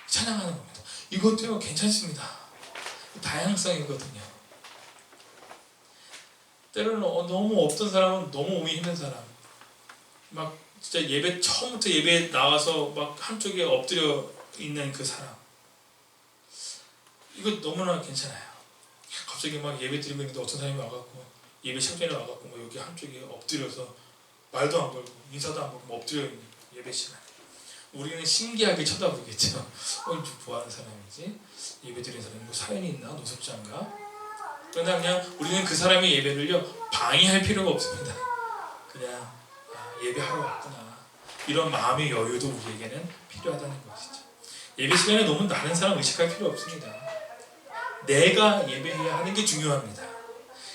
찬양하는 겁니다. 이것도요 괜찮습니다. 다양성이거든요. 때로는 너무 없던 사람은 너무 몸이 힘든 사람, 막 진짜 예배 처음부터 예배 나와서 막 한쪽에 엎드려 있는 그 사람, 이거 너무나 괜찮아요. 갑자기 막 예배 드리고 있는데 어떤 사람이 와갖고 예배 시간에 와갖고 뭐 여기 한쪽에 엎드려서 말도 안 걸고 인사도 안 걸고 엎드려 있는 예배 시간, 우리는 신기하게 쳐다보겠죠. 이거 뭐하는 사람이지? 예배 드리는 사람이 뭐 사연이 있나? 노숙자인가? 그러나 그냥 우리는 그 사람의 예배를요 방해할 필요가 없습니다. 그냥 예배하러 왔구나, 이런 마음의 여유도 우리에게는 필요하다는 것이죠. 예배 시간에 너무 다른 사람 의식할 필요 없습니다. 내가 예배해야 하는 게 중요합니다.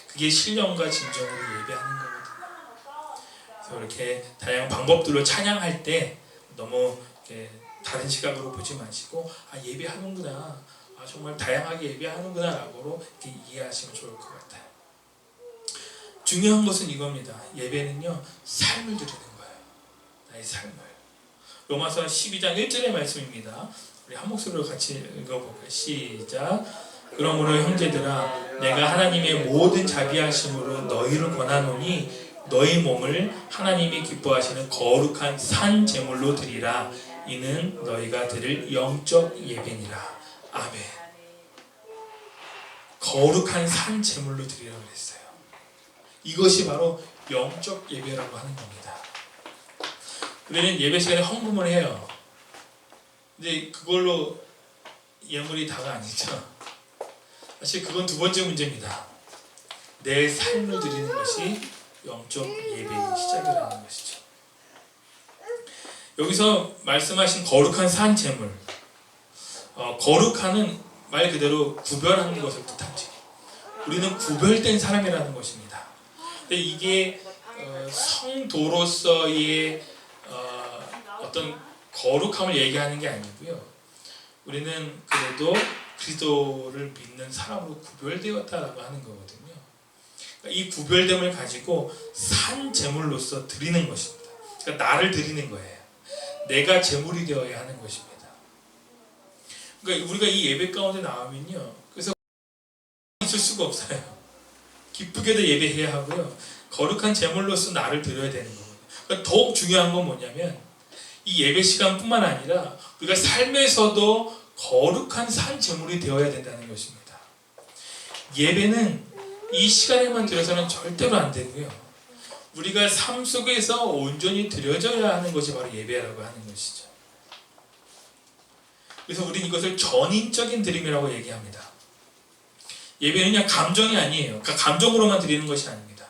그게 신령과 진정으로 예배하는 거거든요. 그래서 이렇게 다양한 방법들로 찬양할 때 너무 이렇게 다른 시각으로 보지 마시고, 예배하는구나, 정말 다양하게 예배하는구나 라고 이렇게 이해하시면 좋을 것 같아요. 중요한 것은 이겁니다. 예배는요 삶을 드리는 거예요. 나의 삶을. 로마서 12장 1절의 말씀입니다. 우리 한 목소리로 같이 읽어볼까요? 시작. 그러므로 형제들아, 내가 하나님의 모든 자비하심으로 너희를 권하노니 너희 몸을 하나님이 기뻐하시는 거룩한 산 제물로 드리라. 이는 너희가 드릴 영적 예배니라. 아멘. 거룩한 산 제물로 드리라고 했어요. 이것이 바로 영적 예배라고 하는 겁니다. 우리는 예배 시간에 헌금을 해요. 근데 그걸로 예물이 다가 아니죠. 사실 그건 두 번째 문제입니다. 내 삶을 드리는 것이 영적 예배의 시작이라는 것이죠. 여기서 말씀하신 거룩한 산 제물, 거룩하는 말 그대로 구별하는 것을 뜻하죠. 우리는 구별된 사람이라는 것입니다. 근데 이게 성도로서의 어떤 거룩함을 얘기하는 게 아니고요. 우리는 그래도 그리스도를 믿는 사람으로 구별되었다라고 하는 거거든요. 그러니까 이 구별됨을 가지고 산 제물로서 드리는 것입니다. 그러니까 나를 드리는 거예요. 내가 제물이 되어야 하는 것입니다. 그러니까 우리가 이 예배 가운데 나오면요, 그래서 있을 수가 없어요. 기쁘게도 예배해야 하고요, 거룩한 제물로서 나를 드려야 되는 거거든요. 그러니까 더욱 중요한 건 뭐냐면 이 예배 시간뿐만 아니라 우리가 삶에서도 거룩한 산 제물이 되어야 된다는 것입니다. 예배는 이 시간에만 드려서는 절대로 안 되고요, 우리가 삶 속에서 온전히 드려져야 하는 것이 바로 예배라고 하는 것이죠. 그래서 우리는 이것을 전인적인 드림이라고 얘기합니다. 예배는 그냥 감정이 아니에요. 그러니까 감정으로만 드리는 것이 아닙니다.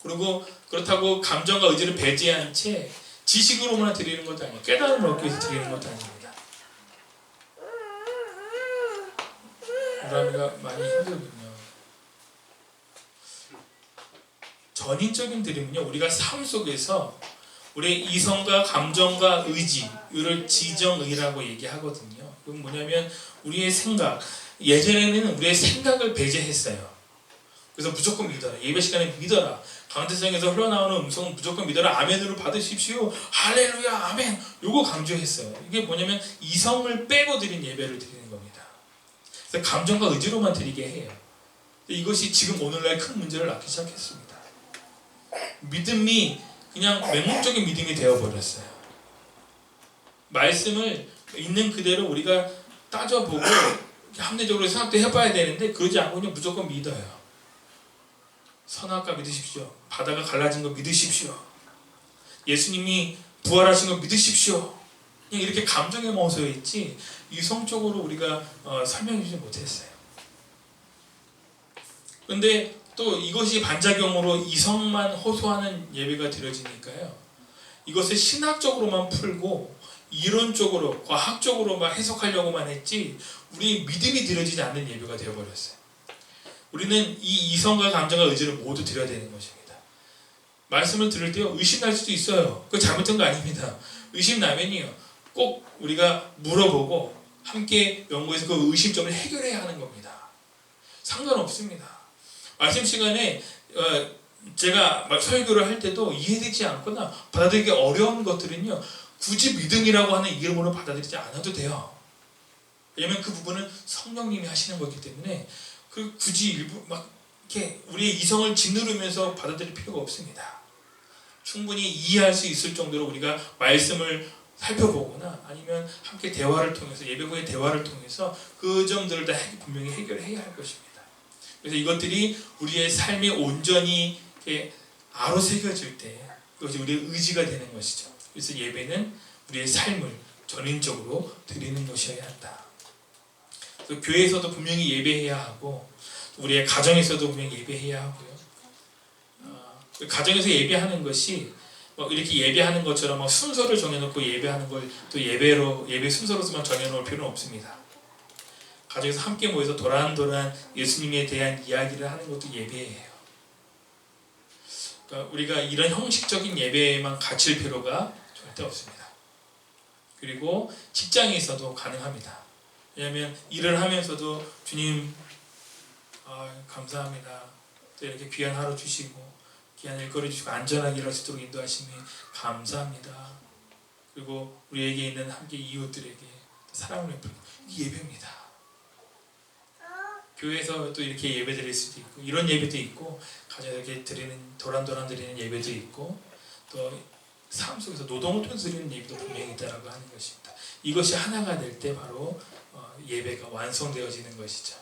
그리고 그렇다고 감정과 의지를 배제한 채 지식으로만 드리는 것도 아니에요. 깨달음을 얻기 위해서 드리는 것도 아닙니다. 우람이가 많이 힘들군요. 전인적인 들음은요, 우리가 삶 속에서 우리의 이성과 감정과 의지, 이를 지정의라고 얘기하거든요. 그건 뭐냐면 우리의 생각, 예전에는 우리의 생각을 배제했어요. 그래서 무조건 믿어라. 예배 시간에 믿어라. 강대성에서 흘러나오는 음성은 무조건 믿어라. 아멘으로 받으십시오. 할렐루야, 아멘. 요거 강조했어요. 이게 뭐냐면 이성을 빼고 드린 예배를 드리는 겁니다. 그래서 감정과 의지로만 드리게 해요. 이것이 지금 오늘날 큰 문제를 낳기 시작했습니다. 믿음이 그냥 맹목적인 믿음이 되어버렸어요. 말씀을 있는 그대로 우리가 따져보고 합리적으로 생각도 해봐야 되는데 그러지 않고 그냥 무조건 믿어요. 선악과 믿으십시오. 바다가 갈라진 거 믿으십시오. 예수님이 부활하신 거 믿으십시오. 그냥 이렇게 감정에 머서 있지 이성적으로 우리가 설명해 주지 못했어요. 그런데 또 이것이 반작용으로 이성만 호소하는 예배가 드려지니까요. 이것을 신학적으로만 풀고 이론적으로 과학적으로만 해석하려고만 했지 우리 믿음이 드려지지 않는 예배가 되어버렸어요. 우리는 이 이성과 감정과 의지를 모두 드려야 되는 것입니다. 말씀을 들을 때 의심날 수도 있어요. 그거 잘못된 거 아닙니다. 의심 나면요 꼭 우리가 물어보고 함께 연구해서 그 의심점을 해결해야 하는 겁니다. 상관없습니다. 말씀 시간에 제가 설교를 할 때도 이해되지 않거나 받아들이기 어려운 것들은요 굳이 믿음이라고 하는 이름으로 받아들이지 않아도 돼요. 왜냐하면 그 부분은 성령님이 하시는 거기 때문에 그 굳이 일부 막 이렇게 우리의 이성을 짓누르면서 받아들일 필요가 없습니다. 충분히 이해할 수 있을 정도로 우리가 말씀을 살펴보거나 아니면 함께 대화를 통해서 예배 후의 대화를 통해서 그 점들을 다 분명히 해결해야 할 것입니다. 그래서 이것들이 우리의 삶에 온전히 아로새겨질 때 그것이 우리의 의지가 되는 것이죠. 그래서 예배는 우리의 삶을 전인적으로 드리는 것이어야 한다. 그래서 교회에서도 분명히 예배해야 하고 우리의 가정에서도 분명히 예배해야 하고요. 가정에서 예배하는 것이 이렇게 예배하는 것처럼 순서를 정해놓고 예배하는 걸 또 예배 순서로서만 정해놓을 필요는 없습니다. 가정에서 함께 모여서 도란도란 예수님에 대한 이야기를 하는 것도 예배예요. 그러니까 우리가 이런 형식적인 예배에만 갇힐 필요가 절대 없습니다. 그리고 직장에서도 가능합니다. 왜냐하면 일을 하면서도 주님 감사합니다. 또 이렇게 귀한 하루 주시고 귀한 일거리 주시고 안전하게 일할 수 있도록 인도하시니 감사합니다. 그리고 우리에게 있는 함께 이웃들에게 사랑을 베풀고 이게 예배입니다. 교회에서 또 이렇게 예배 드릴 수도 있고 이런 예배도 있고 가정에서 이렇게 드리는 도란도란 드리는 예배도 있고 또 삶 속에서 노동을 통해서 드리는 예배도 분명히 있다라고 하는 것입니다. 이것이 하나가 될 때 바로 예배가 완성되어지는 것이죠.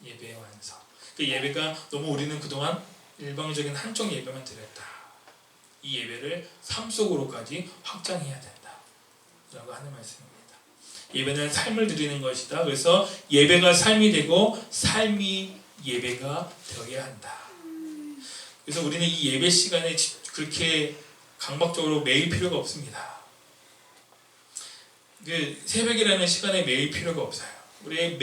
예배의 완성. 그 예배가 너무 우리는 그동안 일방적인 한쪽 예배만 드렸다. 이 예배를 삶 속으로까지 확장해야 된다. 라고 하는 말씀입니다. 예배는 삶을 드리는 것이다. 그래서 예배가 삶이 되고 삶이 예배가 되어야 한다. 그래서 우리는 이 예배 시간에 그렇게 강박적으로 매일 필요가 없습니다. 새벽이라는 시간에 매일 필요가 없어요. 우리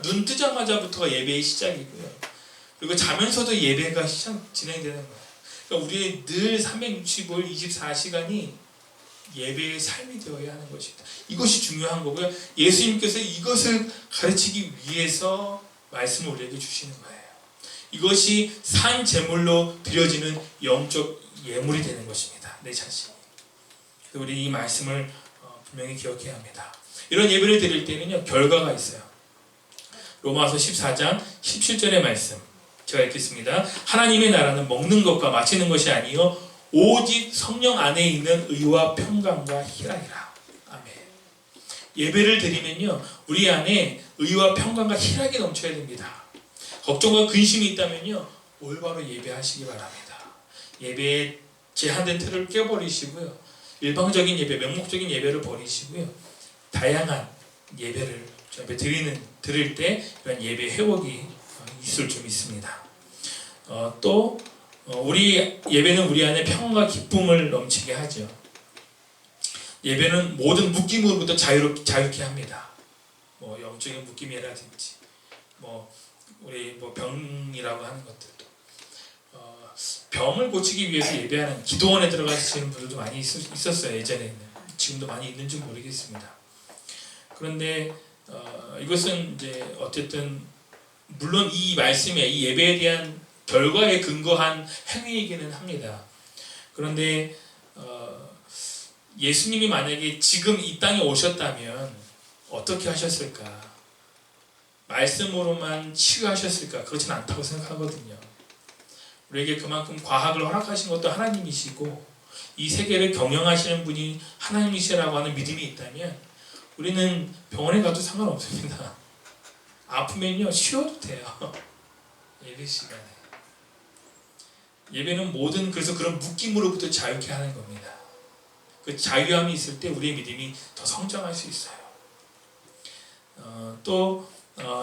눈 뜨자마자부터가 예배의 시작이고요. 그리고 자면서도 예배가 진행되는 거예요. 그러니까 우리의 늘 365일 24시간이 예배의 삶이 되어야 하는 것입니다. 이것이 중요한 거고요. 예수님께서 이것을 가르치기 위해서 말씀을 우리에게 주시는 거예요. 이것이 산 제물로 드려지는 영적 예물이 되는 것입니다. 내 자신이. 그래서 우리 이 말씀을 분명히 기억해야 합니다. 이런 예배를 드릴 때는요 결과가 있어요. 로마서 14장 17절의 말씀 제가 읽겠습니다. 하나님의 나라는 먹는 것과 마시는 것이 아니요 오직 성령 안에 있는 의와 평강과 희락이라. 아멘. 예배를 드리면요 우리 안에 의와 평강과 희락이 넘쳐야 됩니다. 걱정과 근심이 있다면요 올바로 예배하시기 바랍니다. 예배의 제한된 틀을 깨버리시고요 일방적인 예배, 명목적인 예배를 버리시고요 다양한 예배를 드릴 때 이런 예배 회복이 있을 좀 있습니다. 또 우리 예배는 우리 안에 평안과 기쁨을 넘치게 하죠. 예배는 모든 묶임으로부터 자유케 합니다. 영적인 묶임이라든지 우리 병이라고 하는 것들도 병을 고치기 위해서 예배하는 기도원에 들어가시는 분들도 많이 있었어요. 예전에는. 지금도 많이 있는지 모르겠습니다. 그런데 이것은 이제 어쨌든 물론 이 말씀에 이 예배에 대한 결과에 근거한 행위이기는 합니다. 그런데 예수님이 만약에 지금 이 땅에 오셨다면 어떻게 하셨을까? 말씀으로만 치유하셨을까? 그렇지는 않다고 생각하거든요. 우리에게 그만큼 과학을 허락하신 것도 하나님이시고 이 세계를 경영하시는 분이 하나님이시라고 하는 믿음이 있다면 우리는 병원에 가도 상관없습니다. 아프면요 쉬어도 돼요. 예배 시간에. 예배는 그래서 그런 묶임으로부터 자유케 하는 겁니다. 그 자유함이 있을 때 우리의 믿음이 더 성장할 수 있어요.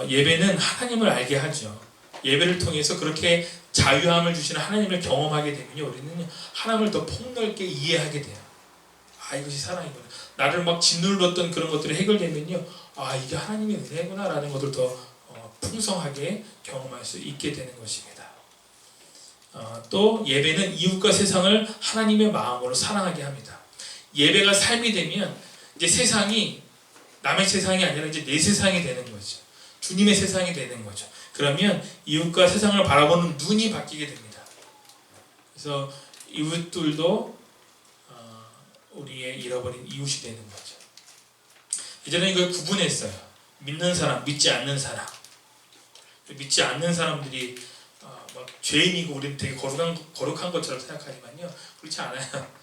예배는 하나님을 알게 하죠. 예배를 통해서 그렇게 자유함을 주시는 하나님을 경험하게 되면요, 우리는 하나님을 더 폭넓게 이해하게 돼요. 이것이 사랑이구나. 나를 막 짓눌렀던 그런 것들이 해결되면요, 이게 하나님의 은혜구나라는 것을 더 풍성하게 경험할 수 있게 되는 것입니다. 또 예배는 이웃과 세상을 하나님의 마음으로 사랑하게 합니다. 예배가 삶이 되면 이제 세상이 남의 세상이 아니라 이제 내 세상이 되는 거죠. 주님의 세상이 되는 거죠. 그러면 이웃과 세상을 바라보는 눈이 바뀌게 됩니다. 그래서 이웃들도 우리의 잃어버린 이웃이 되는 거죠. 예전에 이걸 구분했어요. 믿는 사람, 믿지 않는 사람. 믿지 않는 사람들이 막 죄인이고 우리는 되게 거룩한 것처럼 생각하지만요, 그렇지 않아요.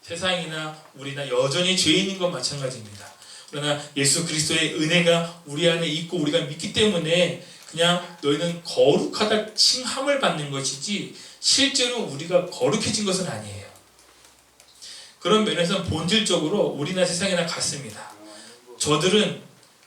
세상이나 우리나 여전히 죄인인 건 마찬가지입니다. 그러나 예수 그리스도의 은혜가 우리 안에 있고 우리가 믿기 때문에 그냥 너희는 거룩하다 칭함을 받는 것이지 실제로 우리가 거룩해진 것은 아니에요. 그런 면에서 본질적으로 우리나 세상이나 같습니다.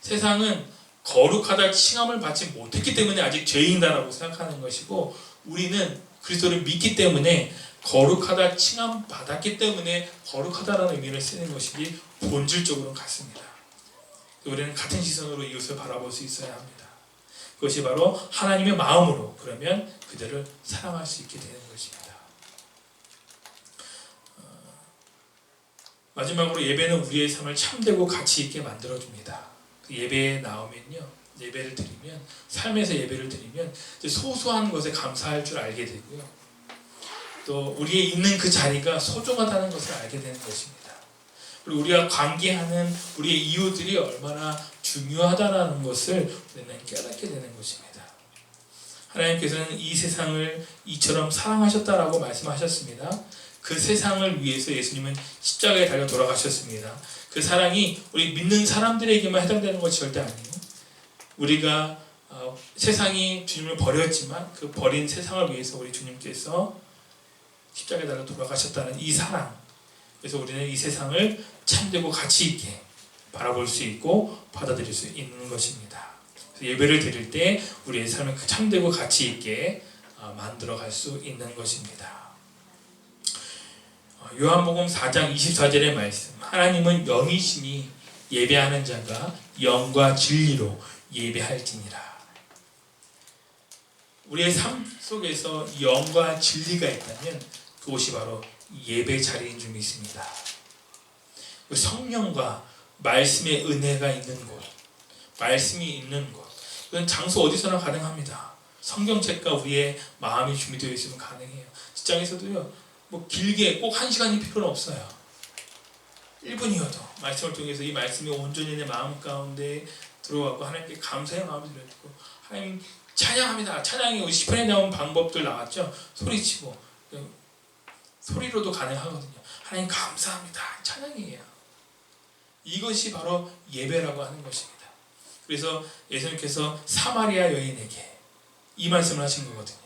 세상은 거룩하다 칭함을 받지 못했기 때문에 아직 죄인이다라고 생각하는 것이고, 우리는 그리스도를 믿기 때문에 거룩하다 칭함 받았기 때문에 거룩하다라는 의미를 쓰는 것이지 본질적으로는 같습니다. 우리는 같은 시선으로 이웃을 바라볼 수 있어야 합니다. 그것이 바로 하나님의 마음으로, 그러면 그들을 사랑할 수 있게 되는 것입니다. 마지막으로 예배는 우리의 삶을 참되고 가치 있게 만들어줍니다. 그 예배에 나오면요, 예배를 드리면, 삶에서 예배를 드리면 소소한 것에 감사할 줄 알게 되고요, 또 우리의 있는 그 자리가 소중하다는 것을 알게 되는 것입니다. 그리고 우리가 관계하는 우리의 이웃들이 얼마나 중요하다는 것을 우리는 깨닫게 되는 것입니다. 하나님께서는 이 세상을 이처럼 사랑하셨다라고 말씀하셨습니다. 그 세상을 위해서 예수님은 십자가에 달려 돌아가셨습니다. 그 사랑이 우리 믿는 사람들에게만 해당되는 것이 절대 아니에요. 우리가 세상이 주님을 버렸지만 그 버린 세상을 위해서 우리 주님께서 십자가에 달려 돌아가셨다는 이 사랑, 그래서 우리는 이 세상을 참되고 가치 있게 바라볼 수 있고 받아들일 수 있는 것입니다. 예배를 드릴 때 우리의 삶을 참되고 가치 있게 만들어갈 수 있는 것입니다. 요한복음 4장 24절의 말씀, 하나님은 영이시니 예배하는 자가 영과 진리로 예배할지니라. 우리의 삶 속에서 영과 진리가 있다면 그것이 바로 예배 자리인 줄 믿습니다. 성령과 말씀의 은혜가 있는 곳, 말씀이 있는 곳, 이건 장소 어디서나 가능합니다. 성경책과 우리의 마음이 준비되어 있으면 가능해요. 직장에서도요, 길게 꼭 1시간이 필요는 없어요. 1분이어도 말씀을 통해서 이 말씀이 온전히 내 마음 가운데 들어가고 하나님께 감사의 마음을 드리고, 하나님 찬양합니다. 찬양이 시편에 나온 방법들 나왔죠. 소리치고 소리로도 가능하거든요. 하나님 감사합니다. 찬양이에요. 이것이 바로 예배라고 하는 것입니다. 그래서 예수님께서 사마리아 여인에게 이 말씀을 하신 거거든요.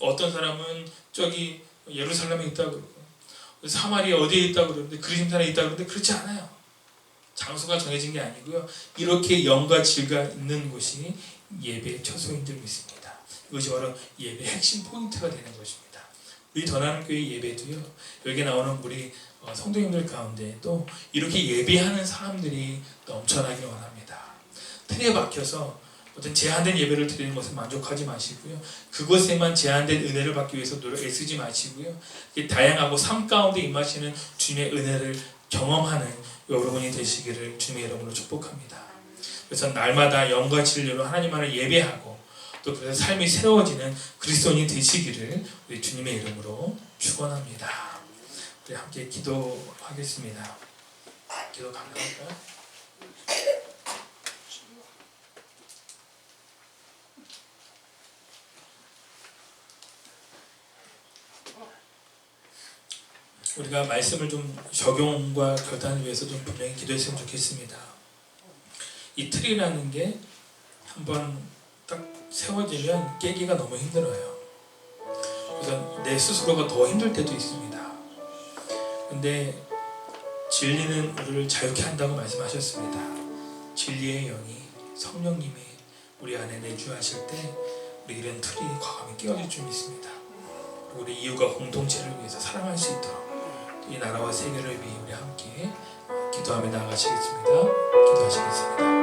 어떤 사람은 저기 예루살렘에 있다고 그러고 사마리아 어디에 있다고 그러는데 그리심산에 있다고 그러는데 그렇지 않아요. 장소가 정해진 게 아니고요, 이렇게 영과 질가 있는 곳이 예배의 처소인 줄 믿습니다. 이것이 바로 예배의 핵심 포인트가 되는 것입니다. 우리 더나는교회 예배도요, 여기 나오는 우리 성도님들 가운데에도 이렇게 예배하는 사람들이 넘쳐나길 원합니다. 틀에 박혀서 어떤 제한된 예배를 드리는 것에 만족하지 마시고요. 그것에만 제한된 은혜를 받기 위해서 애쓰지 마시고요. 다양하고 삶 가운데 임하시는 주님의 은혜를 경험하는 여러분이 되시기를 주님의 이름으로 축복합니다. 그래서 날마다 영과 진리로 하나님만을 예배하고 또 그래서 삶이 새로워지는 그리스도인이 되시기를 우리 주님의 이름으로 축원합니다. 우리 함께 기도하겠습니다. 기도 가능할까요? 우리가 말씀을 좀 적용과 결단을 위해서 좀 분명히 기도했으면 좋겠습니다. 이 틀이라는 게 한번 딱 세워지면 깨기가 너무 힘들어요. 그래서 내 스스로가 더 힘들 때도 있습니다. 근데 진리는 우리를 자유케 한다고 말씀하셨습니다. 진리의 영이 성령님이 우리 안에 내주하실 때 우리 이런 틀이 과감히 깨어질 줄 믿습니다. 그리고 우리 이웃과 공동체를 위해서 사랑할 수 있도록 이 나라와 세계를 위해 우리 함께 기도하며 나아가시겠습니다. 기도하시겠습니다.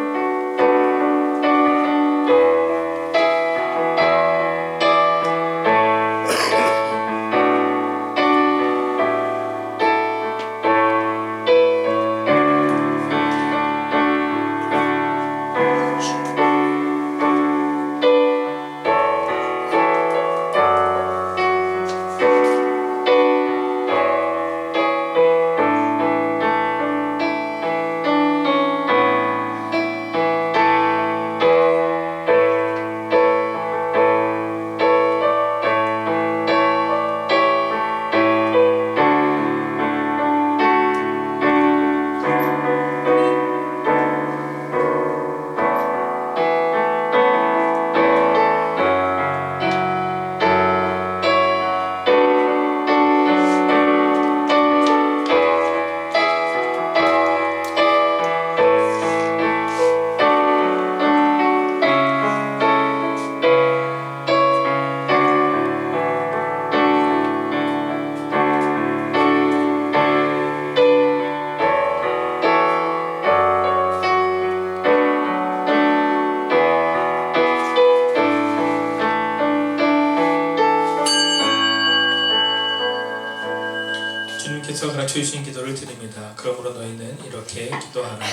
주님께서 가르쳐주신 기도를 드립니다. 그러므로 너희는 이렇게 기도하라.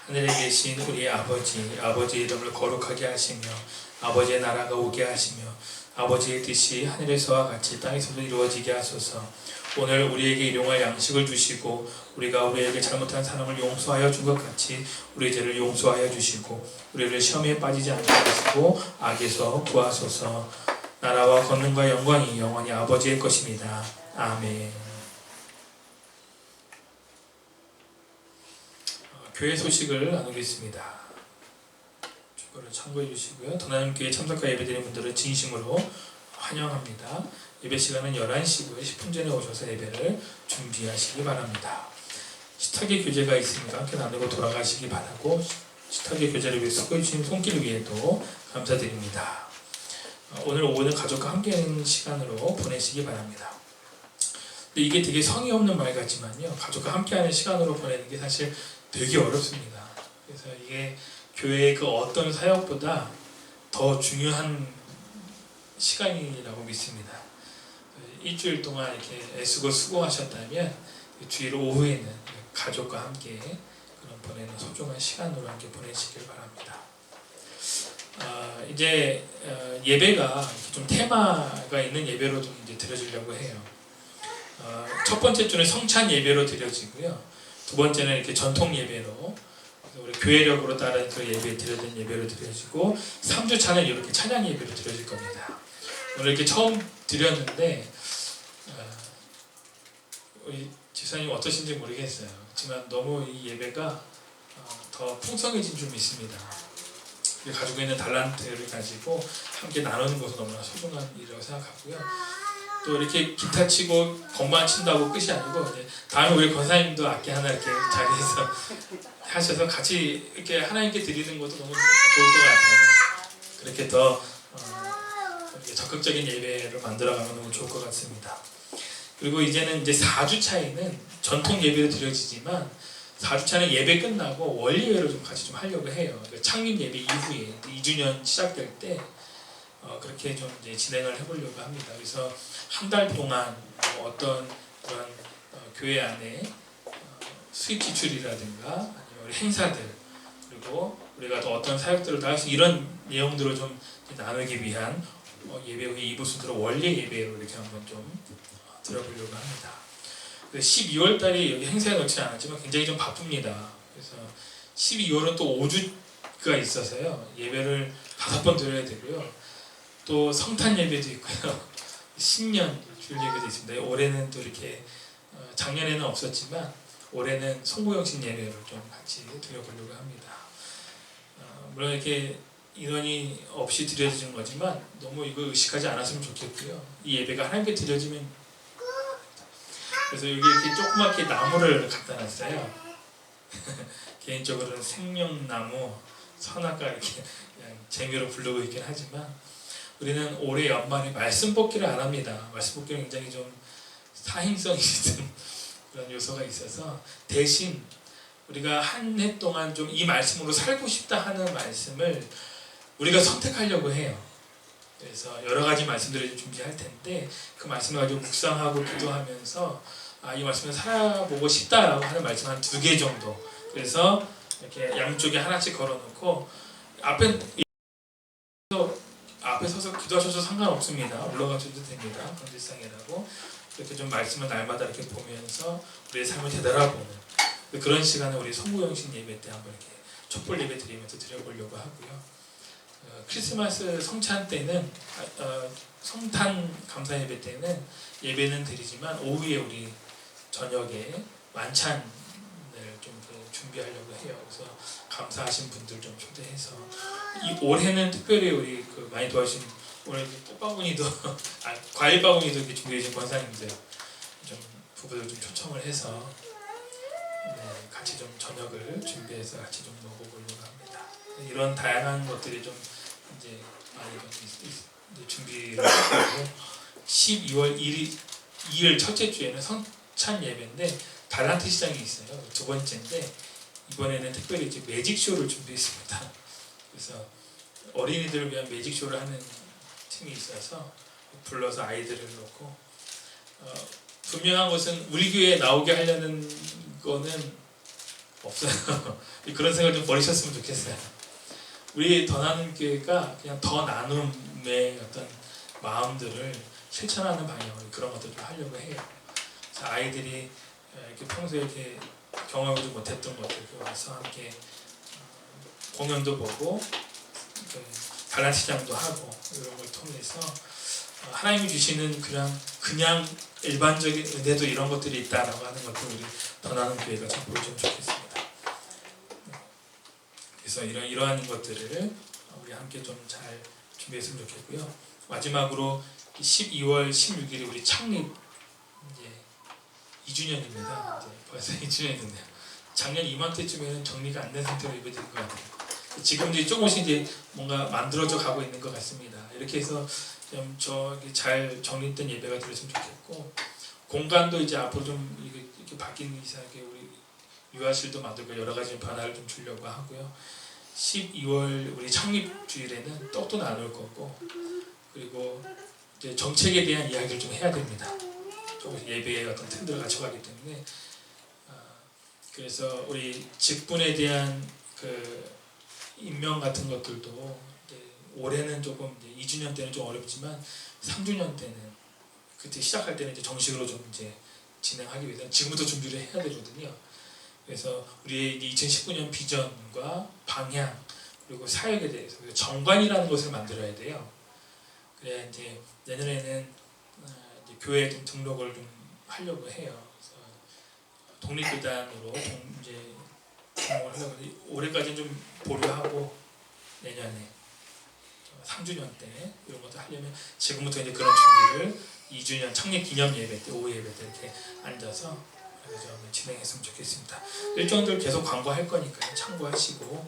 하늘에 계신 우리 아버지의 이름을 거룩하게 하시며 아버지의 나라가 오게 하시며 아버지의 뜻이 하늘에서와 같이 땅에서도 이루어지게 하소서. 오늘 우리에게 일용할 양식을 주시고 우리가 우리에게 잘못한 사람을 용서하여 준 것 같이 우리 죄를 용서하여 주시고 우리를 시험에 빠지지 않게 하시고 악에서 구하소서. 나라와 권능과 영광이 영원히 아버지의 것입니다. 아멘. 교회 소식을 나누겠습니다. 이거를 참고해 주시고요. 도남교회 참석과 예배드리는 분들은 진심으로 환영합니다. 예배 시간은 11시고요. 10분 전에 오셔서 예배를 준비하시기 바랍니다. 시타게 교제가 있으니까 함께 나누고 돌아가시기 바라고 시타게 교제를 위해 수고해 주신 손길 위에도 감사드립니다. 오늘 오후는 가족과 함께하는 시간으로 보내시기 바랍니다. 근데 이게 되게 성의 없는 말 같지만요. 가족과 함께하는 시간으로 보내는 게 사실 되게 어렵습니다. 그래서 이게 교회의 그 어떤 사역보다 더 중요한 시간이라고 믿습니다. 일주일 동안 이렇게 애쓰고 수고하셨다면 주일 오후에는 가족과 함께 그런 보내는 소중한 시간으로 함께 보내시길 바랍니다. 이제 예배가 좀 테마가 있는 예배로 좀 이제 드려지려고 해요. 첫 번째 주는 성찬 예배로 드려지고요. 두 번째는 이렇게 전통 예배로 우리 교회력으로 따른 그 예배에 드려진 예배로 드려지고 3주차는 이렇게 찬양 예배로 드려질 겁니다. 오늘 이렇게 처음 드렸는데 우리 집사님 어떠신지 모르겠어요. 그렇지만 너무 이 예배가 더 풍성해진 줄 믿습니다. 우리 가지고 있는 달란트를 가지고 함께 나누는 것은 너무나 소중한 일이라고 생각하고요. 또 이렇게 기타 치고 건반 친다고 끝이 아니고 다음에 우리 권사님도 악기 하나 이렇게 자리에서 하셔서 같이 이렇게 하나님께 드리는 것도 너무 좋을 것 같아요. 그렇게 더 이렇게 적극적인 예배를 만들어가면 너무 좋을 것 같습니다. 그리고 이제는 이제 4주 차이는 전통 예배로 드려지지만 4주차는 예배 끝나고 원리회를 좀 같이 좀 하려고 해요. 그러니까 창립 예배 이후에 2주년 시작될 때 그렇게 좀 이제 진행을 해보려고 합니다. 그래서 한 달 동안 어떤 그런 교회 안에 수입 지출이라든가 아니면 우리 행사들 그리고 우리가 또 어떤 사역들을 다 할 수 이런 내용들을 좀 나누기 위한 예배 후에 2부 순서로 원리 예배로 이렇게 한번 좀 들어보려고 합니다. 12월 달이 여기 행사에 넣지 않았지만 굉장히 좀 바쁩니다. 그래서 12월은 또 5주가 있어서요. 예배를 5번 드려야 되고요. 또 성탄 예배도 있고요. 신년 주일 예배도 있습니다. 올해는 또 이렇게 작년에는 없었지만 올해는 송구영신 예배를 좀 같이 드려보려고 합니다. 물론 이렇게 인원이 없이 드려지는 거지만 너무 이거 의식하지 않았으면 좋겠고요. 이 예배가 하나님께 드려지면 그래서 여기 이렇게 조그맣게 나무를 갖다 놨어요. 개인적으로는 생명나무, 선악과 이렇게 그냥 재미로 부르고 있긴 하지만 우리는 올해 연말에 말씀 뽑기를 안 합니다. 말씀 뽑기는 굉장히 좀 사행성이 있는 그런 요소가 있어서 대신 우리가 한 해 동안 좀 이 말씀으로 살고 싶다 하는 말씀을 우리가 선택하려고 해요. 그래서 여러 가지 말씀들을 준비할 텐데 그 말씀을 가지고 묵상하고 기도하면서 이 말씀을 살아보고 싶다라고 하는 말씀 한 2개 정도. 그래서 이렇게 양쪽에 하나씩 걸어놓고 앞에 서서 기도하셔도 상관없습니다. 올라가셔도 됩니다. 건질상이라고 이렇게 좀 말씀을 날마다 이렇게 보면서 우리의 삶을 되돌아보는 그런 시간을 우리 송구영신 예배 때 한번 이렇게 촛불 예배 드리면서 드려보려고 하고요. 크리스마스 성찬 때는 성탄 감사 예배 때는 예배는 드리지만 오후에 우리 저녁에 만찬을 좀 준비하려고 해요. 그래서 감사하신 분들 좀 초대해서 이 올해는 특별히 우리 많이 도와주신 오늘 꽃바구니도 과일 바구니도 이렇게 준비해 주신 권사님들 좀 부부들 좀 초청을 해서 같이 좀 저녁을 준비해서 같이 좀 먹어보려고 합니다. 이런 다양한 것들이 좀 이제 많이 좀 이제 준비를 하고 12월 2일 첫째 주에는 성찬 예배인데 달란트 시장이 있어요. 2번째인데 이번에는 특별히 이제 매직 쇼를 준비했습니다. 그래서 어린이들을 위한 매직 쇼를 하는 팀이 있어서 불러서 아이들을 놓고 분명한 것은 우리 교회에 나오게 하려는 거는 없어요. 그런 생각을 좀 버리셨으면 좋겠어요. 우리 더 나눔 교회가 그냥 더 나눔의 어떤 마음들을 실천하는 방향으로 그런 것들을 좀 하려고 해요. 그래서 아이들이 이렇게 평소에 이렇게 경험하지 못했던 것들 와서 함께 공연도 보고 단란시장도 하고 이런 걸 통해서 하나님이 주시는 그냥 일반적인 은혜도 이런 것들이 있다라고 하는 것들 우리 더 나눔 교회가 좀 보여주면 좋겠습니다. 그래서 이러한 것들을 우리 함께 좀 잘 준비했으면 좋겠고요. 마지막으로 12월 16일이 우리 창립 이제 2주년입니다. 이제 벌써 2주년이 됐네요. 작년 이맘때쯤에는 정리가 안 된 상태로 예배드린 것 같아요. 지금도 조금씩 이제 뭔가 만들어져 가고 있는 것 같습니다. 이렇게 해서 좀 잘 정리된 예배가 드렸으면 좋겠고 공간도 이제 앞으로 좀 이렇게 바뀐 이상하게 우리 유아실도 만들고 여러 가지 변화를 좀 주려고 하고요. 12월 우리 창립 주일에는 떡도 나눌 거고 그리고 이제 정책에 대한 이야기를 좀 해야 됩니다. 조금 예배의 어떤 틀들을 갖춰가기 때문에 그래서 우리 직분에 대한 임명 같은 것들도 올해는 조금 2주년 때는 좀 어렵지만 3주년 때는 그때 시작할 때는 이제 정식으로 좀 이제 진행하기 위해서 지금부터 준비를 해야 되거든요. 그래서 우리의 2019년 비전과 방향 그리고 사역에 대해서 정관이라는 것을 만들어야 돼요. 그래야 이제 내년에는 이제 교회에 좀 등록을 좀 하려고 해요. 그래서 독립교단으로 이제 등록을 하려고 올해까지는 좀 보류하고 내년에 3주년 때 이런 것도 하려면 지금부터 이제 그런 준비를 2주년 창립 기념 예배 때 오후 예배 때 이렇게 앉아서 그래서 진행했으면 좋겠습니다. 일정들 계속 광고할 거니까요. 참고하시고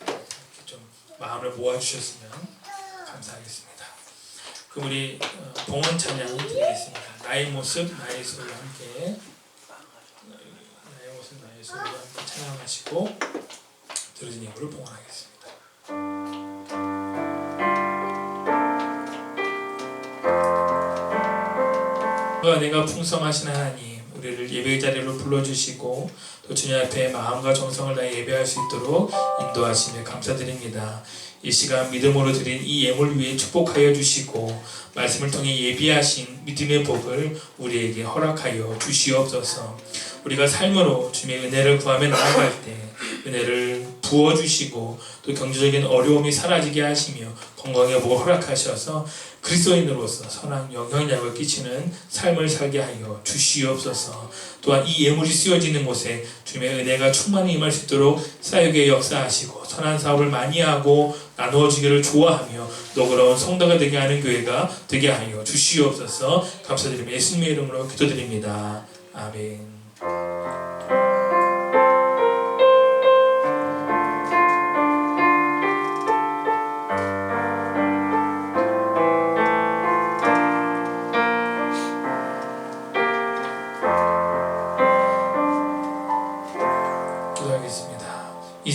이렇게 좀 마음을 모아주셨으면 감사하겠습니다. 그럼 우리 봉헌 찬양 드리겠습니다. 나의 모습 나의 소리와 함께 나의 모습 나의 소리와 함께 찬양하시고 들으신 예물을 봉헌하겠습니다. 은혜가 풍성하신 하나님, 우리를 예배의 자리로 불러주시고 또 주님 앞에 마음과 정성을 다해 예배할 수 있도록 인도하시며 감사드립니다. 이 시간 믿음으로 드린 이 예물 위에 축복하여 주시고 말씀을 통해 예비하신 믿음의 복을 우리에게 허락하여 주시옵소서. 우리가 삶으로 주님의 은혜를 구하며 나아갈 때 은혜를 부어주시고 또 경제적인 어려움이 사라지게 하시며 건강의 복을 허락하셔서 그리스도인으로서 선한 영향력을 끼치는 삶을 살게 하여 주시옵소서. 또한 이 예물이 쓰여지는 곳에 주님의 은혜가 충만히 임할 수 있도록 사역에 역사하시고 선한 사업을 많이 하고 나누어지기를 좋아하며 너그러운 성도가 되게 하는 교회가 되게 하여 주시옵소서. 감사드리며 예수님의 이름으로 기도드립니다. 아멘.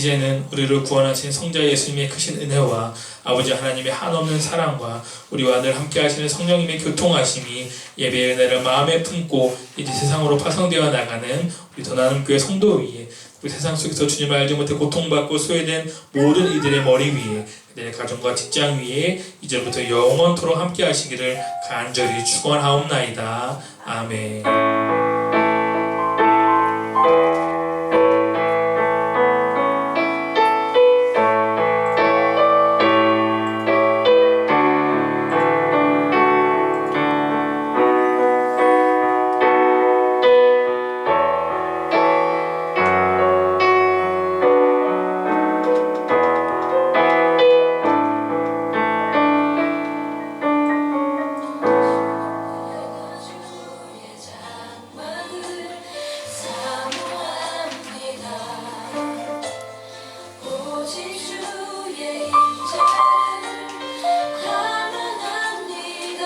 이제는 우리를 구원하신 성자 예수님의 크신 은혜와 아버지 하나님의 한없는 사랑과 우리와 늘 함께 하시는 성령님의 교통하심이 예배의 은혜를 마음에 품고 이제 세상으로 파송되어 나가는 우리 더나눔교회 성도 위에 우리 세상 속에서 주님을 알지 못해 고통받고 소외된 모든 이들의 머리 위에 그들의 가정과 직장 위에 이제부터 영원토록 함께 하시기를 간절히 축원하옵나이다. 아멘.